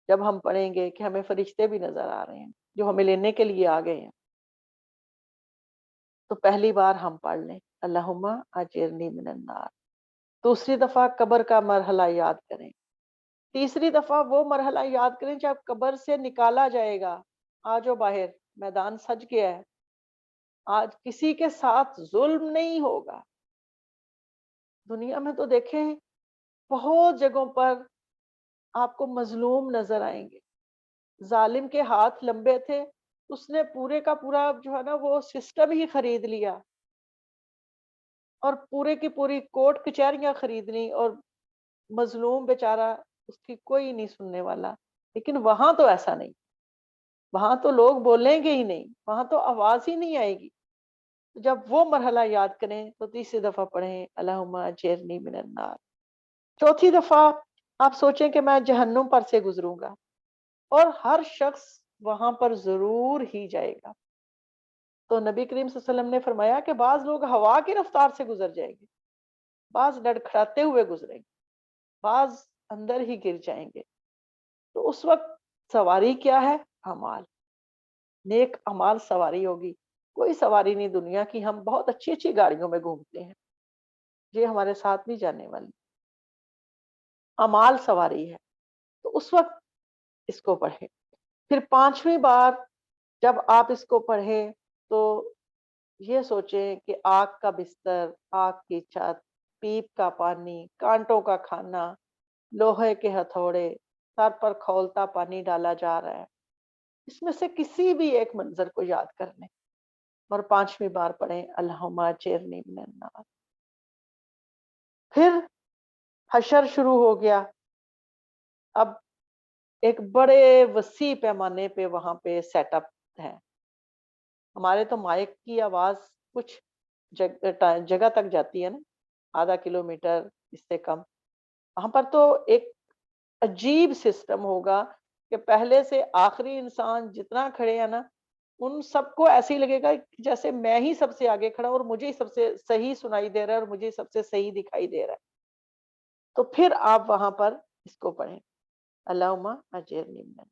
[SPEAKER 2] جب ہم پڑھیں گے کہ ہمیں فرشتے بھی نظر آ رہے ہیں جو ہمیں لینے کے لیے آ گئے ہیں، تو پہلی بار ہم پڑھ لیں اللہم اجرنی من النار، دوسری دفعہ قبر کا مرحلہ یاد کریں، تیسری دفعہ وہ مرحلہ یاد کریں جب قبر سے نکالا جائے گا، آجو باہر، میدان سج گیا ہے، آج کسی کے ساتھ ظلم نہیں ہوگا۔ دنیا میں تو دیکھیں بہت جگہوں پر آپ کو مظلوم نظر آئیں گے، ظالم کے ہاتھ لمبے تھے، اس نے پورے کا پورا جو ہے نا وہ سسٹم ہی خرید لیا، اور پورے کی پوری کورٹ کچہریاں خرید لی، اور مظلوم بیچارہ، اس کی کوئی نہیں سننے والا. لیکن وہاں تو ایسا نہیں، وہاں تو لوگ بولیں گے ہی نہیں، وہاں تو آواز ہی نہیں آئے گی. جب وہ مرحلہ یاد کریں تو تیسری دفعہ پڑھیں اللہم اجرنی من النار. چوتھی دفعہ آپ سوچیں کہ میں جہنم پر سے گزروں گا، اور ہر شخص وہاں پر ضرور ہی جائے گا. تو نبی کریم صلی اللہ علیہ وسلم نے فرمایا کہ بعض لوگ ہوا کی رفتار سے گزر جائیں گے، بعض لڑکھڑاتے ہوئے گزریں گے، بعض اندر ہی گر جائیں گے. تو اس وقت سواری کیا ہے؟ اعمال، نیک اعمال سواری ہوگی. کوئی سواری نہیں دنیا کی. ہم بہت اچھی اچھی گاڑیوں میں گھومتے ہیں، یہ ہمارے ساتھ نہیں جانے والی. اعمال سواری ہے. تو اس وقت اس کو پڑھیں. پھر پانچویں بار جب آپ اس کو پڑھیں تو یہ سوچیں کہ آگ کا بستر، آگ کی چھت، پیپ کا پانی، کانٹوں کا کھانا، لوہے کے ہتھوڑے، سر پر کھولتا پانی ڈالا جا رہا ہے. اس میں سے کسی بھی ایک منظر کو یاد کر لیں اور پانچویں بار پڑھیں اللہم اجرنی من النار. پھر حشر شروع ہو گیا. اب ایک بڑے وسیع پیمانے پہ وہاں پہ سیٹ اپ ہے. ہمارے تو مائک کی آواز کچھ جگہ تک جاتی ہے نا، آدھا کلومیٹر اس سے کم. وہاں پر تو ایک عجیب سسٹم ہوگا کہ پہلے سے آخری انسان جتنا کھڑے ہیں نا، ان سب کو ایسے ہی لگے گا جیسے میں ہی سب سے آگے کھڑا ہوں اور مجھے ہی سب سے صحیح سنائی دے رہا ہے اور مجھے سب سے صحیح دکھائی دے رہا ہے. تو پھر آپ وہاں پر اس کو پڑھیں اللہم اجرنی من النار.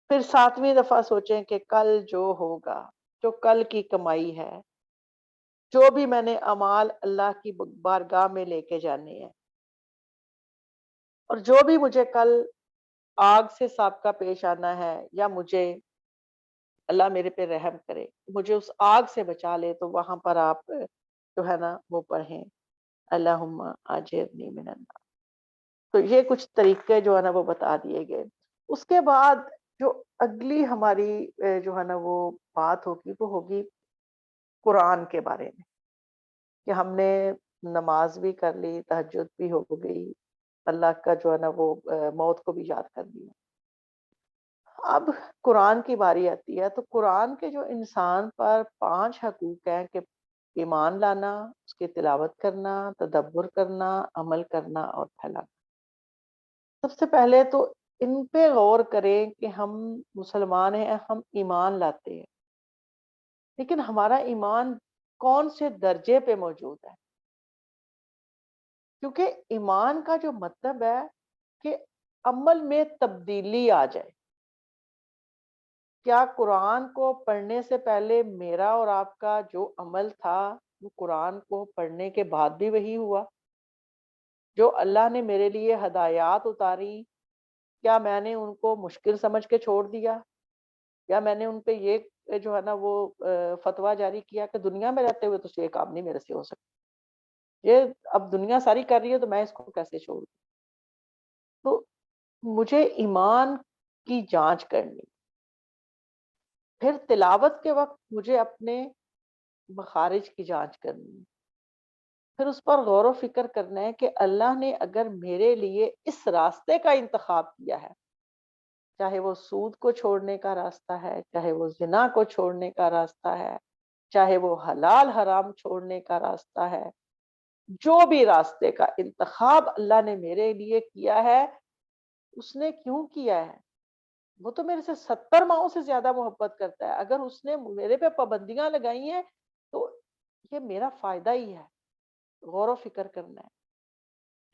[SPEAKER 2] پھر ساتویں دفعہ سوچیں کہ کل جو ہوگا، جو کل کی کمائی ہے، جو بھی میں نے اعمال اللہ کی بارگاہ میں لے کے جانے ہیں، اور جو بھی مجھے کل آگ سے سابقہ پیش آنا ہے، یا مجھے اللہ میرے پہ رحم کرے، مجھے اس آگ سے بچا لے، تو وہاں پر آپ جو ہے نا وہ پڑھیں اللہم اجرنی من النار. تو یہ کچھ طریقے جو ہے نا وہ بتا دیے گئے. اس کے بعد جو اگلی ہماری جو ہے نا وہ بات ہوگی، وہ ہوگی قرآن کے بارے میں، کہ ہم نے نماز بھی کر لی، تہجد بھی ہو گئی، اللہ کا جو ہے نا وہ موت کو بھی یاد کر لیا. اب قرآن کی باری آتی ہے. تو قرآن کے جو انسان پر 5 حقوق ہیں کہ ایمان لانا، اس کی تلاوت کرنا، تدبر کرنا، عمل کرنا اور پھیلانا. سب سے پہلے تو ان پہ غور کریں کہ ہم مسلمان ہیں، ہم ایمان لاتے ہیں، لیکن ہمارا ایمان کون سے درجے پہ موجود ہے. کیونکہ ایمان کا جو مطلب ہے کہ عمل میں تبدیلی آ جائے. کیا قرآن کو پڑھنے سے پہلے میرا اور آپ کا جو عمل تھا وہ قرآن کو پڑھنے کے بعد بھی وہی ہوا؟ جو اللہ نے میرے لیے ہدایات اتاری، کیا میں نے ان کو مشکل سمجھ کے چھوڑ دیا، یا میں نے ان پہ یہ جو ہے نا وہ فتویٰ جاری کیا کہ دنیا میں رہتے ہوئے تو یہ کام نہیں میرے سے ہو سکتا، یہ اب دنیا ساری کر رہی ہے تو میں اس کو کیسے چھوڑ دوں؟ تو مجھے ایمان کی جانچ کرنی. پھر تلاوت کے وقت مجھے اپنے مخارج کی جانچ کرنی ہے. پھر اس پر غور و فکر کرنا ہے کہ اللہ نے اگر میرے لیے اس راستے کا انتخاب کیا ہے، چاہے وہ سود کو چھوڑنے کا راستہ ہے، چاہے وہ زنا کو چھوڑنے کا راستہ ہے، چاہے وہ حلال حرام چھوڑنے کا راستہ ہے، جو بھی راستے کا انتخاب اللہ نے میرے لیے کیا ہے، اس نے کیوں کیا ہے؟ وہ تو میرے سے 70 ماؤں سے زیادہ محبت کرتا ہے. اگر اس نے میرے پہ پابندیاں لگائی ہیں تو یہ میرا فائدہ ہی ہے. غور و فکر کرنا ہے.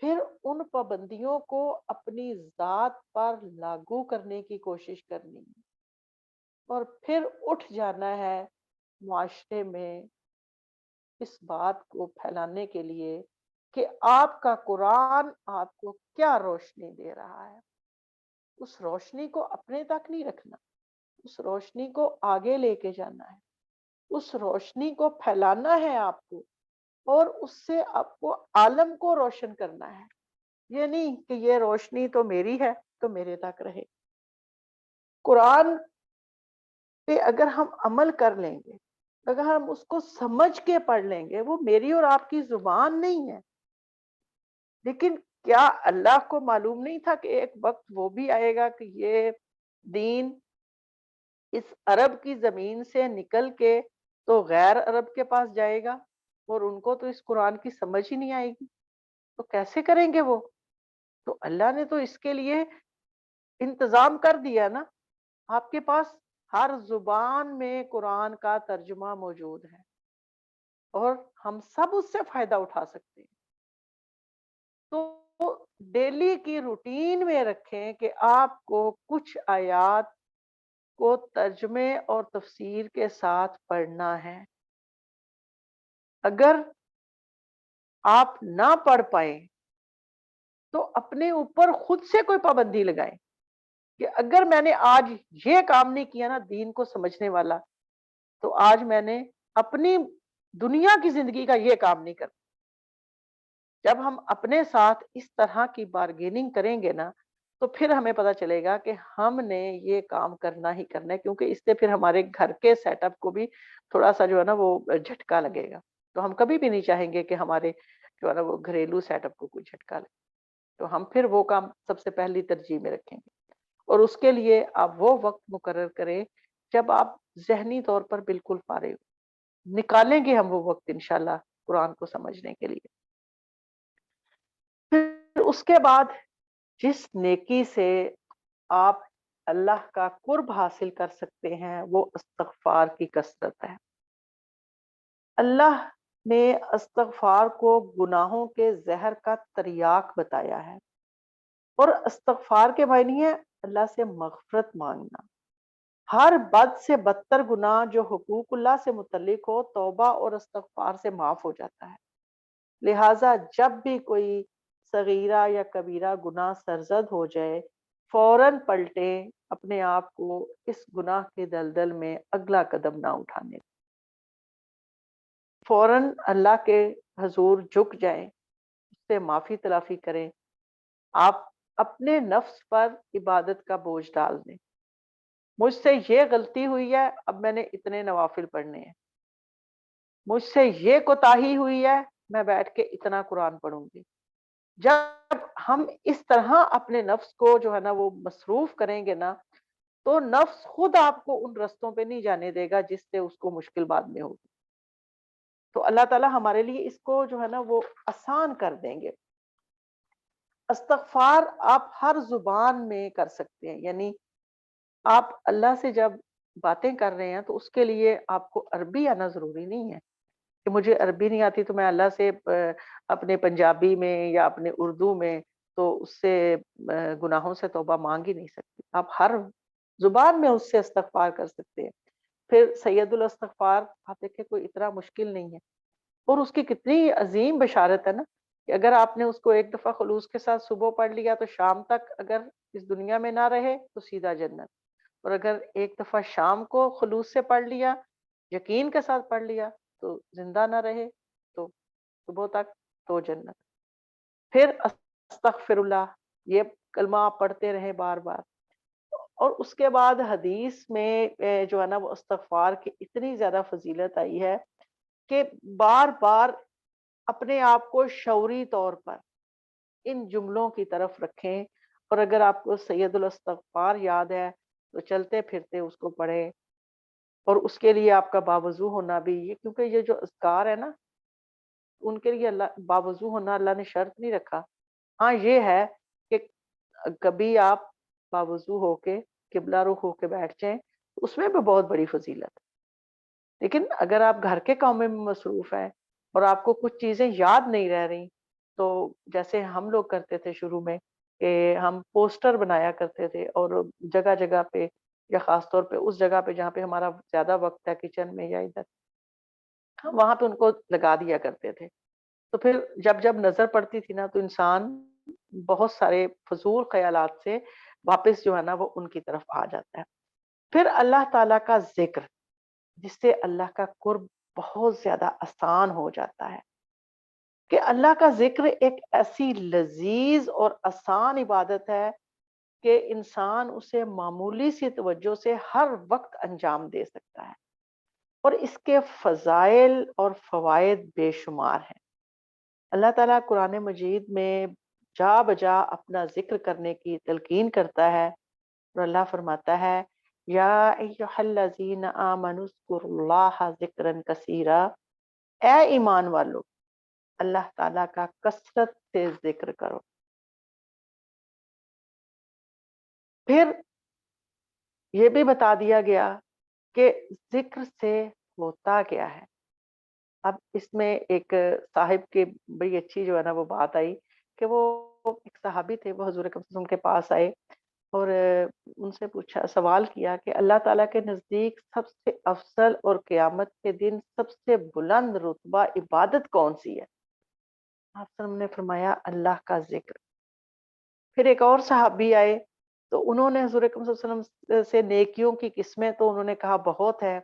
[SPEAKER 2] پھر ان پابندیوں کو اپنی ذات پر لاگو کرنے کی کوشش کرنی ہے، اور پھر اٹھ جانا ہے معاشرے میں اس بات کو پھیلانے کے لیے کہ آپ کا قرآن آپ کو کیا روشنی دے رہا ہے. اس روشنی کو اپنے تک نہیں رکھنا، اس روشنی کو آگے لے کے جانا ہے، اس روشنی کو پھیلانا ہے آپ کو، اور اس سے آپ کو عالم کو روشن کرنا ہے. یہ نہیں کہ یہ روشنی تو میری ہے تو میرے تک رہے. قرآن پہ اگر ہم عمل کر لیں گے، اگر ہم اس کو سمجھ کے پڑھ لیں گے، وہ میری اور آپ کی زبان نہیں ہے، لیکن کیا اللہ کو معلوم نہیں تھا کہ ایک وقت وہ بھی آئے گا کہ یہ دین اس عرب کی زمین سے نکل کے تو غیر عرب کے پاس جائے گا، اور ان کو تو اس قرآن کی سمجھ ہی نہیں آئے گی، تو کیسے کریں گے وہ؟ تو اللہ نے تو اس کے لیے انتظام کر دیا نا، آپ کے پاس ہر زبان میں قرآن کا ترجمہ موجود ہے، اور ہم سب اس سے فائدہ اٹھا سکتے ہیں۔ تو ڈیلی کی روٹین میں رکھیں کہ آپ کو کچھ آیات کو ترجمے اور تفسیر کے ساتھ پڑھنا ہے۔ اگر آپ نہ پڑھ پائیں تو اپنے اوپر خود سے کوئی پابندی لگائیں کہ اگر میں نے آج یہ کام نہیں کیا نا دین کو سمجھنے والا، تو آج میں نے اپنی دنیا کی زندگی کا یہ کام نہیں کرنا۔ جب ہم اپنے ساتھ اس طرح کی بارگیننگ کریں گے نا، تو پھر ہمیں پتا چلے گا کہ ہم نے یہ کام کرنا ہی کرنا ہے، کیونکہ اس سے پھر ہمارے گھر کے سیٹ اپ کو بھی تھوڑا سا جو ہے نا وہ جھٹکا لگے گا۔ تو ہم کبھی بھی نہیں چاہیں گے کہ ہمارے جو ہے نا وہ گھریلو سیٹ اپ کو کوئی جھٹکا لگے، تو ہم پھر وہ کام سب سے پہلی ترجیح میں رکھیں گے، اور اس کے لیے آپ وہ وقت مقرر کریں جب آپ ذہنی طور پر بالکل فارغ ہو۔ نکالیں گے ہم وہ وقت انشاءاللہ قرآن کو سمجھنے کے لیے۔ پھر اس کے بعد جس نیکی سے آپ اللہ کا قرب حاصل کر سکتے ہیں وہ استغفار کی کثرت ہے۔ اللہ نے استغفار کو گناہوں کے زہر کا تریاق بتایا ہے، اور استغفار کے معنی ہے اللہ سے مغفرت مانگنا۔ ہر بد سے بدتر گناہ جو حقوق اللہ سے متعلق ہو توبہ اور استغفار سے معاف ہو جاتا ہے۔ لہٰذا جب بھی کوئی صغیرہ یا کبیرہ گناہ سرزد ہو جائے، فوراً پلٹیں، اپنے آپ کو اس گناہ کے دلدل میں اگلا قدم نہ اٹھانے، فوراً اللہ کے حضور جھک جائیں، اس سے معافی تلافی کریں۔ آپ اپنے نفس پر عبادت کا بوجھ ڈال دیں، مجھ سے یہ غلطی ہوئی ہے، اب میں نے اتنے نوافل پڑھنے ہیں، مجھ سے یہ کوتاہی ہوئی ہے، میں بیٹھ کے اتنا قرآن پڑھوں گی۔ جب ہم اس طرح اپنے نفس کو جو ہے نا وہ مصروف کریں گے نا، تو نفس خود آپ کو ان رستوں پہ نہیں جانے دے گا جس سے اس کو مشکل بعد میں ہوگی۔ تو اللہ تعالیٰ ہمارے لیے اس کو جو ہے نا وہ آسان کر دیں گے۔ استغفار آپ ہر زبان میں کر سکتے ہیں، یعنی آپ اللہ سے جب باتیں کر رہے ہیں تو اس کے لیے آپ کو عربی آنا ضروری نہیں ہے کہ مجھے عربی نہیں آتی تو میں اللہ سے اپنے پنجابی میں یا اپنے اردو میں تو اس سے گناہوں سے توبہ مانگ ہی نہیں سکتی۔ آپ ہر زبان میں اس سے استغفار کر سکتے ہیں۔ پھر سید الاستغفار آپ دیکھیں کوئی اتنا مشکل نہیں ہے، اور اس کی کتنی عظیم بشارت ہے نا کہ اگر آپ نے اس کو ایک دفعہ خلوص کے ساتھ صبح پڑھ لیا تو شام تک اگر اس دنیا میں نہ رہے تو سیدھا جنت، اور اگر ایک دفعہ شام کو خلوص سے پڑھ لیا، یقین کے ساتھ پڑھ لیا، تو زندہ نہ رہے تو صبح تک تو جنت۔ پھر استغفر اللہ، یہ کلمہ آپ پڑھتے رہیں بار بار، اور اس کے بعد حدیث میں جو ہے نا وہ استغفار کی اتنی زیادہ فضیلت آئی ہے کہ بار بار اپنے آپ کو شعوری طور پر ان جملوں کی طرف رکھیں، اور اگر آپ کو سید الاستغفار یاد ہے تو چلتے پھرتے اس کو پڑھیں، اور اس کے لیے آپ کا باوضو ہونا بھی، یہ کیونکہ یہ جو اذکار ہے نا ان کے لیے اللہ باوضو ہونا اللہ نے شرط نہیں رکھا۔ ہاں یہ ہے کہ کبھی آپ باوضو ہو کے قبلہ رخ ہو کے بیٹھ جائیں، اس میں بھی بہت بڑی فضیلت ہے۔ لیکن اگر آپ گھر کے کاموں میں مصروف ہیں اور آپ کو کچھ چیزیں یاد نہیں رہ رہی، تو جیسے ہم لوگ کرتے تھے شروع میں کہ ہم پوسٹر بنایا کرتے تھے، اور جگہ جگہ پہ یا خاص طور پہ اس جگہ پہ جہاں پہ ہمارا زیادہ وقت ہے کچن میں یا ادھر، ہم وہاں پہ ان کو لگا دیا کرتے تھے۔ تو پھر جب جب نظر پڑتی تھی نا تو انسان بہت سارے فضول خیالات سے واپس جو ہے نا وہ ان کی طرف آ جاتا ہے۔ پھر اللہ تعالیٰ کا ذکر، جس سے اللہ کا قرب بہت زیادہ آسان ہو جاتا ہے، کہ اللہ کا ذکر ایک ایسی لذیذ اور آسان عبادت ہے کہ انسان اسے معمولی سی توجہ سے ہر وقت انجام دے سکتا ہے، اور اس کے فضائل اور فوائد بے شمار ہیں۔ اللہ تعالیٰ قرآن مجید میں جا بجا اپنا ذکر کرنے کی تلقین کرتا ہے، اور اللہ فرماتا ہے یا ایھا الذین آمنوا اذکروا اللہ ذکرا کثیرا، اے ایمان والو اللہ تعالیٰ کا کثرت سے ذکر کرو۔ پھر یہ بھی بتا دیا گیا کہ ذکر سے ہوتا کیا ہے۔ اب اس میں ایک صاحب کی بڑی اچھی جو ہے نا وہ بات آئی کہ وہ ایک صحابی تھے، وہ حضور اکرم صلی اللہ علیہ وسلم کے پاس آئے اور ان سے پوچھا، سوال کیا کہ اللہ تعالیٰ کے نزدیک سب سے افضل اور قیامت کے دن سب سے بلند رتبہ عبادت کون سی ہے؟ آپ صلی اللہ علیہ وسلم نے فرمایا اللہ کا ذکر۔ پھر ایک اور صحابی آئے تو انہوں نے حضور اکرم صلی اللہ علیہ وسلم سے نیکیوں کی قسمیں تو انہوں نے کہا بہت ہے،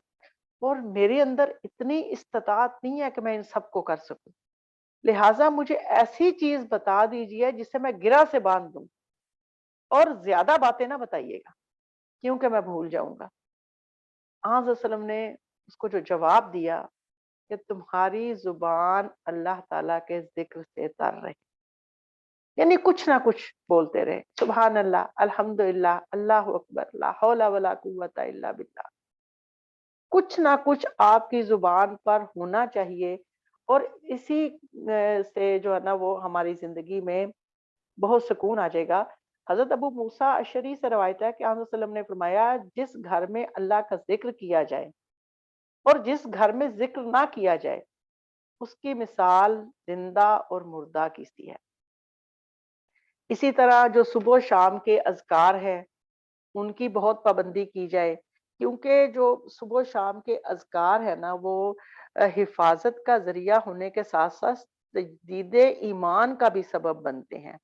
[SPEAKER 2] اور میرے اندر اتنی استطاعت نہیں ہے کہ میں ان سب کو کر سکوں، لہٰذا مجھے ایسی چیز بتا دیجیے جسے میں گرہ سے باندھ دوں، اور زیادہ باتیں نہ بتائیے گا کیونکہ میں بھول جاؤں گا۔ آن صلی اللہ علیہ وسلم نے اس کو جو جواب دیا کہ تمہاری زبان اللہ تعالیٰ کے ذکر سے تر رہے، یعنی کچھ نہ کچھ بولتے رہے، سبحان اللہ، الحمدللہ، اللہ اکبر، لا حول ولا قوت الا باللہ، کچھ نہ کچھ آپ کی زبان پر ہونا چاہیے، اور اسی سے جو ہے نا وہ ہماری زندگی میں بہت سکون آ جائے گا۔ حضرت ابو موسیٰ اشعری سے روایت ہے کہ آپ صلی اللہ علیہ وسلم نے فرمایا جس گھر میں اللہ کا ذکر کیا جائے اور جس گھر میں ذکر نہ کیا جائے اس کی مثال زندہ اور مردہ کی سی ہے۔ اسی طرح جو صبح و شام کے اذکار ہیں ان کی بہت پابندی کی جائے، کیونکہ جو صبح و شام کے اذکار ہے نا وہ حفاظت کا ذریعہ ہونے کے ساتھ ساتھ تجدید ایمان کا بھی سبب بنتے ہیں،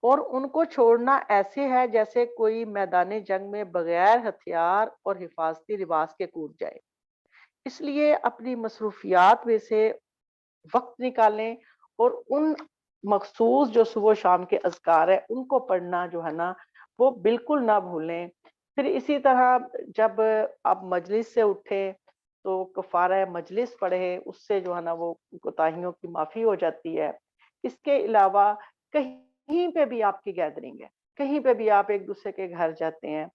[SPEAKER 2] اور ان کو چھوڑنا ایسے ہے جیسے کوئی میدان جنگ میں بغیر ہتھیار اور حفاظتی لباس کے کود جائے۔ اس لیے اپنی مصروفیات میں سے وقت نکالیں اور ان مخصوص جو صبح و شام کے اذکار ہیں ان کو پڑھنا جو ہے نا وہ بالکل نہ بھولیں۔ پھر اسی طرح جب آپ مجلس سے اٹھیں تو کفارہ مجلس پڑھیں، اس سے جو ہے نا وہ کوتاہیوں کی معافی ہو جاتی ہے۔ اس کے علاوہ کہیں پہ بھی آپ کی گیدرنگ ہے، کہیں پہ بھی آپ ایک دوسرے کے گھر جاتے ہیں،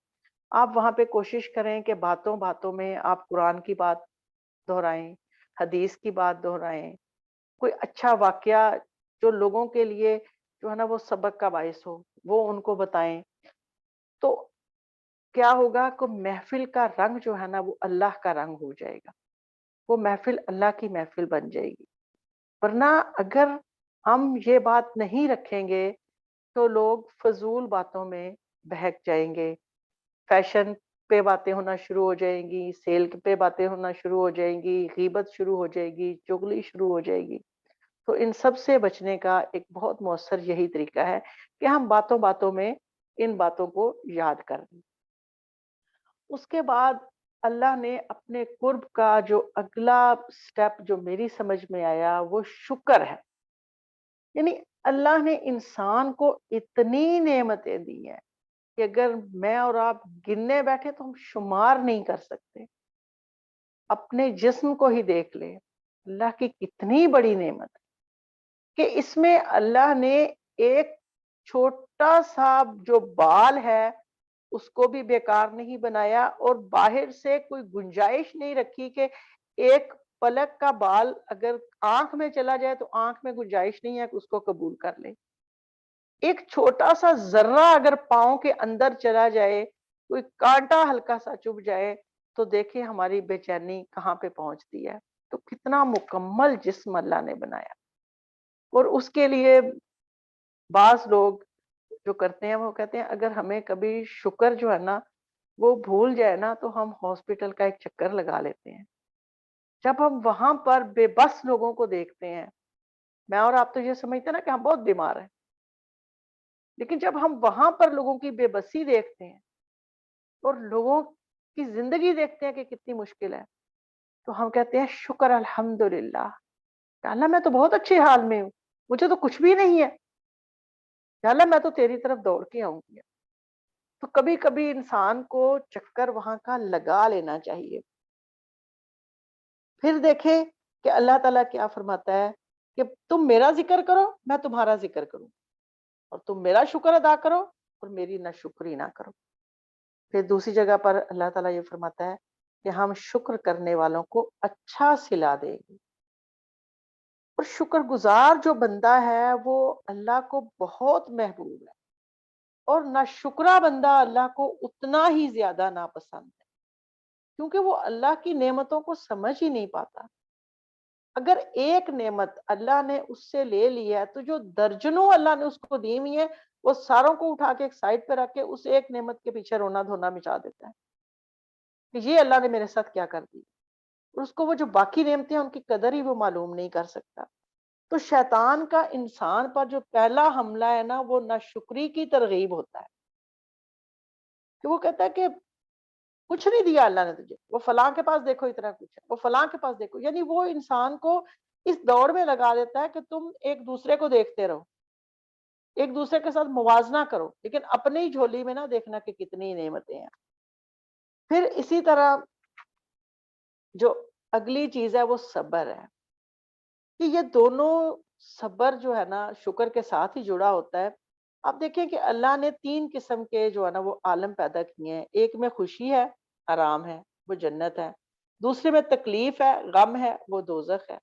[SPEAKER 2] آپ وہاں پہ کوشش کریں کہ باتوں باتوں میں آپ قرآن کی بات دہرائیں، حدیث کی بات دہرائیں، کوئی اچھا واقعہ جو لوگوں کے لیے جو ہے نا وہ سبق کا باعث ہو وہ ان کو بتائیں۔ تو کیا ہوگا کہ محفل کا رنگ جو ہے نا وہ اللہ کا رنگ ہو جائے گا، وہ محفل اللہ کی محفل بن جائے گی۔ ورنہ اگر ہم یہ بات نہیں رکھیں گے تو لوگ فضول باتوں میں بہک جائیں گے، فیشن پہ باتیں ہونا شروع ہو جائیں گی، سیل پہ باتیں ہونا شروع ہو جائیں گی، غیبت شروع ہو جائے گی، چغلی شروع ہو جائے گی۔ تو ان سب سے بچنے کا ایک بہت مؤثر یہی طریقہ ہے کہ ہم باتوں باتوں میں ان باتوں کو یاد کر لیں۔ اس کے بعد اللہ نے اپنے قرب کا جو اگلا سٹیپ جو میری سمجھ میں آیا وہ شکر ہے۔ یعنی اللہ نے انسان کو اتنی نعمتیں دی ہیں کہ اگر میں اور آپ گننے بیٹھے تو ہم شمار نہیں کر سکتے۔ اپنے جسم کو ہی دیکھ لیں، اللہ کی کتنی بڑی نعمت ہے کہ اس میں اللہ نے ایک چھوٹا سا جو بال ہے اس کو بھی بیکار نہیں بنایا، اور باہر سے کوئی گنجائش نہیں رکھی کہ ایک پلک کا بال اگر آنکھ میں چلا جائے تو آنکھ میں گنجائش نہیں ہے کہ اس کو قبول کر لے۔ ایک چھوٹا سا ذرہ اگر پاؤں کے اندر چلا جائے، کوئی کانٹا ہلکا سا چبھ جائے تو دیکھیں ہماری بے چینی کہاں پہ پہنچتی ہے۔ تو کتنا مکمل جسم اللہ نے بنایا، اور اس کے لیے بعض لوگ جو کرتے ہیں وہ کہتے ہیں اگر ہمیں کبھی شکر جو ہے نا وہ بھول جائے نا تو ہم ہاسپٹل کا ایک چکر لگا لیتے ہیں۔ جب ہم وہاں پر بے بس لوگوں کو دیکھتے ہیں، میں اور آپ تو یہ سمجھتے ہیں نا کہ ہم بہت بیمار ہیں، لیکن جب ہم وہاں پر لوگوں کی بے بسی دیکھتے ہیں اور لوگوں کی زندگی دیکھتے ہیں کہ کتنی مشکل ہے، تو ہم کہتے ہیں شکر الحمدللہ، یا اللہ میں تو بہت اچھے حال میں ہوں، مجھے تو کچھ بھی نہیں ہے، یا اللہ میں تو تیری طرف دوڑ کے آؤں گی۔ تو کبھی کبھی انسان کو چکر وہاں کا لگا لینا چاہیے۔ پھر دیکھیں کہ اللہ تعالیٰ کیا فرماتا ہے کہ تم میرا ذکر کرو میں تمہارا ذکر کروں۔ اور تم میرا شکر ادا کرو اور میری ناشکری نہ کرو. پھر دوسری جگہ پر اللہ تعالیٰ یہ فرماتا ہے کہ ہم شکر کرنے والوں کو اچھا صلہ دیں گے. اور شکر گزار جو بندہ ہے وہ اللہ کو بہت محبوب ہے، اور ناشکرا بندہ اللہ کو اتنا ہی زیادہ ناپسند ہے، کیونکہ وہ اللہ کی نعمتوں کو سمجھ ہی نہیں پاتا. اگر ایک نعمت اللہ نے اس سے لے لی ہے تو جو درجنوں اللہ نے اس کو دی ہوئی ہے وہ ساروں کو اٹھا کے ایک سائڈ پہ رکھ کے اس ایک نعمت کے پیچھے رونا دھونا مچا دیتا ہے کہ یہ اللہ نے میرے ساتھ کیا کر دی، اور اس کو وہ جو باقی نعمتیں ہیں ان کی قدر ہی وہ معلوم نہیں کر سکتا. تو شیطان کا انسان پر جو پہلا حملہ ہے نا وہ ناشکری کی ترغیب ہوتا ہے، کہ وہ کہتا ہے کہ کچھ نہیں دیا اللہ نے تجھے، وہ فلاں کے پاس دیکھو اتنا کچھ ہے، وہ فلاں کے پاس دیکھو. یعنی وہ انسان کو اس دوڑ میں لگا دیتا ہے کہ تم ایک دوسرے کو دیکھتے رہو، ایک دوسرے کے ساتھ موازنہ کرو، لیکن اپنی جھولی میں نہ دیکھنا کہ کتنی نعمتیں ہیں. پھر اسی طرح جو اگلی چیز ہے وہ صبر ہے، کہ یہ دونوں صبر جو ہے نا شکر کے ساتھ ہی جڑا ہوتا ہے. آپ دیکھیں کہ اللہ نے 3 قسم کے جو ہے نا وہ عالم پیدا کیے ہیں. ایک میں خوشی ہے، آرام ہے، وہ جنت ہے. دوسرے میں تکلیف ہے، غم ہے، وہ دوزخ ہے.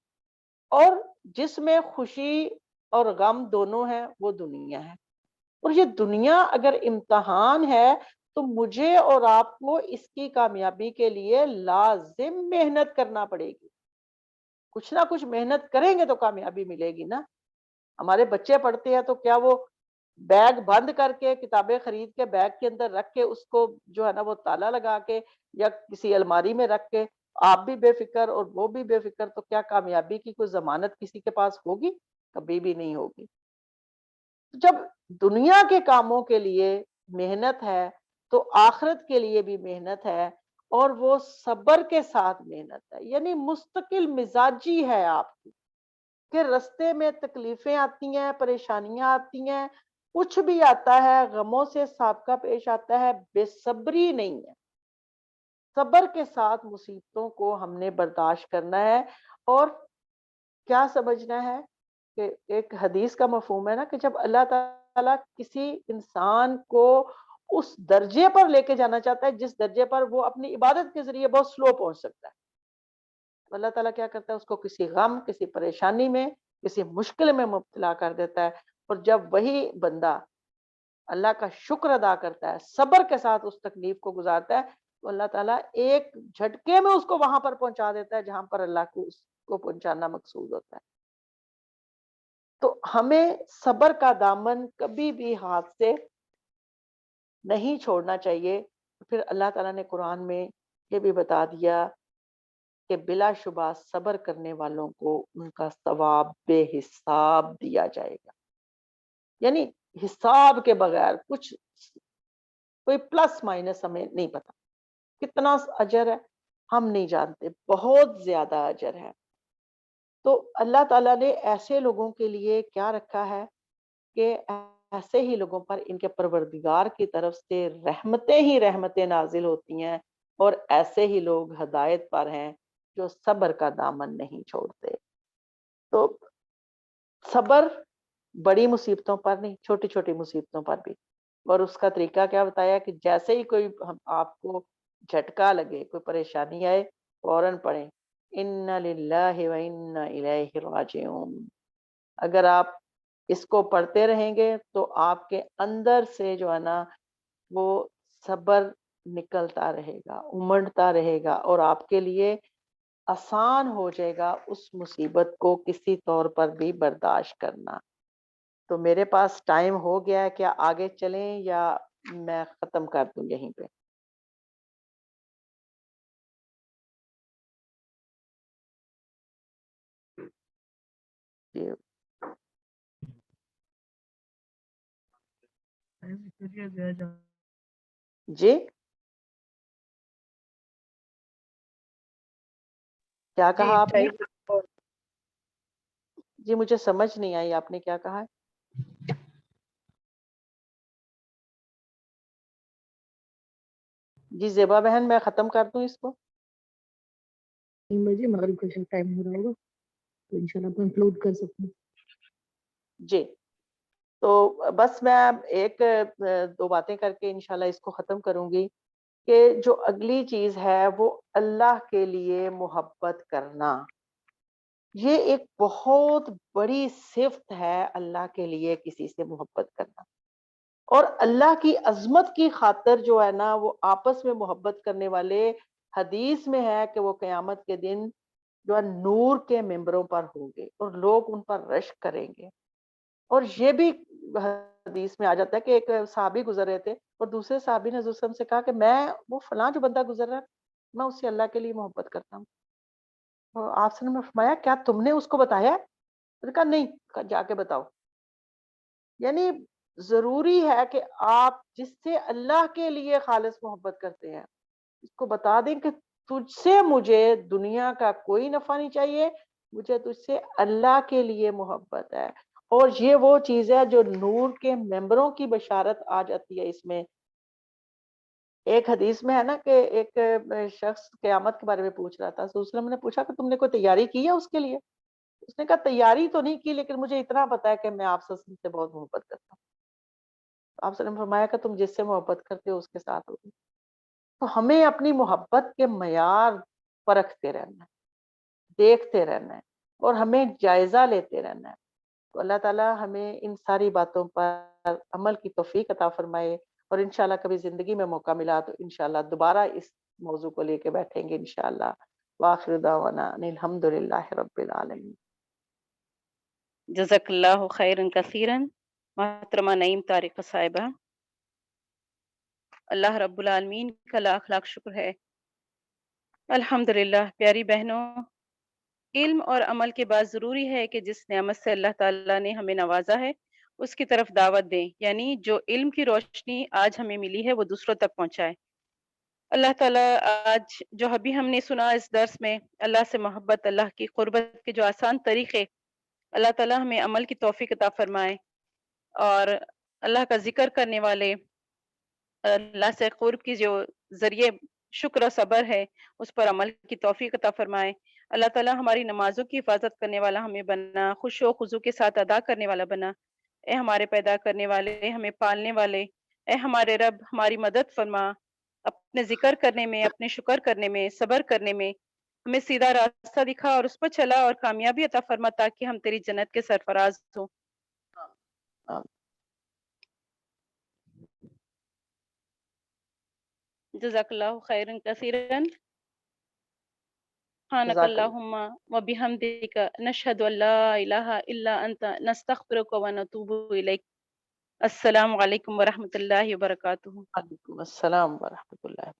[SPEAKER 2] اور جس میں خوشی اور غم دونوں ہیں وہ دنیا ہے. اور یہ دنیا اگر امتحان ہے تو مجھے اور آپ کو اس کی کامیابی کے لیے لازم محنت کرنا پڑے گی. کچھ نہ کچھ محنت کریں گے تو کامیابی ملے گی نا. ہمارے بچے پڑھتے ہیں تو کیا وہ بیگ بند کر کے کتابیں خرید کے بیگ کے اندر رکھ کے اس کو جو ہے نا وہ تالا لگا کے یا کسی الماری میں رکھ کے آپ بھی بے فکر اور وہ بھی بے فکر، تو کیا کامیابی کی کوئی ضمانت کسی کے پاس ہوگی؟ کبھی بھی نہیں ہوگی. جب دنیا کے کاموں کے لیے محنت ہے تو آخرت کے لیے بھی محنت ہے، اور وہ صبر کے ساتھ محنت ہے. یعنی مستقل مزاجی ہے آپ کی کہ رستے میں تکلیفیں آتی ہیں، پریشانیاں آتی ہیں، کچھ بھی آتا ہے، غموں سے سابقہ پیش آتا ہے، بے صبری نہیں ہے. صبر کے ساتھ مصیبتوں کو ہم نے برداشت کرنا ہے. اور کیا سمجھنا ہے کہ ایک حدیث کا مفہوم ہے نا کہ جب اللہ تعالیٰ کسی انسان کو اس درجے پر لے کے جانا چاہتا ہے جس درجے پر وہ اپنی عبادت کے ذریعے بہت سلو پہنچ سکتا ہے، تو اللہ تعالیٰ کیا کرتا ہے اس کو کسی غم، کسی پریشانی میں، کسی مشکل میں مبتلا کر دیتا ہے. اور جب وہی بندہ اللہ کا شکر ادا کرتا ہے، صبر کے ساتھ اس تکلیف کو گزارتا ہے، تو اللہ تعالیٰ ایک جھٹکے میں اس کو وہاں پر پہنچا دیتا ہے جہاں پر اللہ کو اس کو پہنچانا مقصود ہوتا ہے. تو ہمیں صبر کا دامن کبھی بھی ہاتھ سے نہیں چھوڑنا چاہیے. پھر اللہ تعالیٰ نے قرآن میں یہ بھی بتا دیا کہ بلا شبہ صبر کرنے والوں کو ان کا ثواب بے حساب دیا جائے گا. یعنی حساب کے بغیر کچھ، کوئی پلس مائنس ہمیں نہیں پتا کتنا اجر ہے، ہم نہیں جانتے، بہت زیادہ اجر ہے. تو اللہ تعالیٰ نے ایسے لوگوں کے لیے کیا رکھا ہے کہ ایسے ہی لوگوں پر ان کے پروردگار کی طرف سے رحمتیں ہی رحمتیں نازل ہوتی ہیں، اور ایسے ہی لوگ ہدایت پر ہیں جو صبر کا دامن نہیں چھوڑتے. تو صبر بڑی مصیبتوں پر نہیں، چھوٹی چھوٹی مصیبتوں پر بھی. اور اس کا طریقہ کیا بتایا کہ جیسے ہی کوئی آپ کو جھٹکا لگے، کوئی پریشانی آئے، فوراً پڑھیں اِنَّ لِلَّهِ وَإِنَّ إِلَيْهِ رَاجِعُونَ. اگر آپ اس کو پڑھتے رہیں گے تو آپ کے اندر سے جو ہے نا وہ صبر نکلتا رہے گا، امڑتا رہے گا، اور آپ کے لیے آسان ہو جائے گا اس مصیبت کو کسی طور پر بھی برداشت کرنا. تو میرے پاس ٹائم ہو گیا ہے، کیا آگے چلیں یا میں ختم کر دوں یہیں پہ؟ جی جی کیا
[SPEAKER 3] جی
[SPEAKER 2] کہا آپ نے؟
[SPEAKER 3] ٹائم
[SPEAKER 2] جی مجھے سمجھ نہیں آئی آپ نے کیا کہا ہے. جی زیبا بہن میں ختم کر دوں اس کو؟
[SPEAKER 3] 3 بجے مغرب کا ٹائم ہو رہا ہوگا تو انشاءاللہ کنکلوڈ کر سکتے ہیں.
[SPEAKER 2] جی تو بس میں ایک دو باتیں کر کے انشاءاللہ اس کو ختم کروں گی کہ جو اگلی چیز ہے وہ اللہ کے لیے محبت کرنا. یہ ایک بہت بڑی صفت ہے اللہ کے لیے کسی سے محبت کرنا. اور اللہ کی عظمت کی خاطر جو ہے نا وہ آپس میں محبت کرنے والے، حدیث میں ہے کہ وہ قیامت کے دن جو ہے نور کے ممبروں پر ہوں گے اور لوگ ان پر رشک کریں گے. اور یہ بھی حدیث میں آ جاتا ہے کہ ایک صحابی گزر رہے تھے اور دوسرے صحابی نے حضور صلی اللہ علیہ وسلم سے کہا کہ میں وہ فلاں جو بندہ گزر رہا ہے میں اسے اللہ کے لیے محبت کرتا ہوں. تو آپ صلی اللہ علیہ وسلم نے فرمایا کیا تم نے اس کو بتایا ہے؟ اس نے کہا نہیں. کہا جا کے بتاؤ. یعنی ضروری ہے کہ آپ جس سے اللہ کے لیے خالص محبت کرتے ہیں اس کو بتا دیں کہ تجھ سے مجھے دنیا کا کوئی نفع نہیں چاہیے، مجھے تجھ سے اللہ کے لیے محبت ہے. اور یہ وہ چیز ہے جو نور کے ممبروں کی بشارت آ جاتی ہے اس میں. ایک حدیث میں ہے نا کہ ایک شخص قیامت کے بارے میں پوچھ رہا تھا. رسول صلی اللہ علیہ وسلم نے پوچھا کہ تم نے کوئی تیاری کی ہے اس کے لیے؟ اس نے کہا تیاری تو نہیں کی لیکن مجھے اتنا پتا ہے کہ میں آپ صلی اللہ علیہ وسلم سے بہت محبت کرتا ہوں. آپ صلی اللہ علیہ وسلم نے فرمایا کہ تم جس سے محبت کرتے ہو اس کے ساتھ ہوگی. تو ہمیں اپنی محبت کے معیار پرکھتے رہنا ہے، دیکھتے رہنا ہے اور ہمیں جائزہ لیتے رہنا ہے. تو اللہ تعالیٰ ہمیں ان ساری باتوں پر عمل کی توفیق عطا فرمائے. اور انشاءاللہ کبھی زندگی میں موقع ملا تو انشاءاللہ دوبارہ اس موضوع کو لے کے بیٹھیں گے انشاءاللہ. وآخر دعوانا ان الحمدللہ رب العالمین.
[SPEAKER 1] جزاک اللہ خیرن کثیرن. محترمہ نعیم طارق صاحبہ، اللہ رب العالمین کا لاکھ لاکھ شکر ہے. الحمدللہ. پیاری بہنوں، علم اور عمل کے بعد ضروری ہے کہ جس نعمت سے اللہ تعالیٰ نے ہمیں نوازا ہے اس کی طرف دعوت دیں، یعنی جو علم کی روشنی آج ہمیں ملی ہے وہ دوسروں تک پہنچائے. اللہ تعالیٰ آج جو ابھی ہم نے سنا اس درس میں، اللہ سے محبت، اللہ کی قربت کے جو آسان طریقے، اللہ تعالیٰ ہمیں عمل کی توفیق عطا فرمائے. اور اللہ کا ذکر کرنے والے، اللہ سے قرب کی جو ذریعے شکر و صبر ہے اس پر عمل کی توفیق عطا فرمائے. اللہ تعالیٰ ہماری نمازوں کی حفاظت کرنے والا ہمیں بنا، خوش و خضوع کے ساتھ ادا کرنے والا بنا. اے ہمارے پیدا کرنے والے، ہمیں پالنے والے، اے ہمارے رب ہماری مدد فرما. اپنے ذکر کرنے میں، اپنے شکر کرنے میں، صبر کرنے میں ہمیں سیدھا راستہ دکھا اور اس پر چلا اور کامیابی عطا فرما تاکہ ہم تیری جنت کے سرفراز ہوں. جزاک اللہ خیرن کثیرن. سبحانک
[SPEAKER 2] جزاک اللہ.
[SPEAKER 1] اللہم و بحمدک نشہد ان لا الہ الا انت نستغفرک و نتوب الیک. السلام علیکم ورحمۃ اللہ وبرکاتہ.
[SPEAKER 2] وعلیکم السلام ورحمۃ اللہ.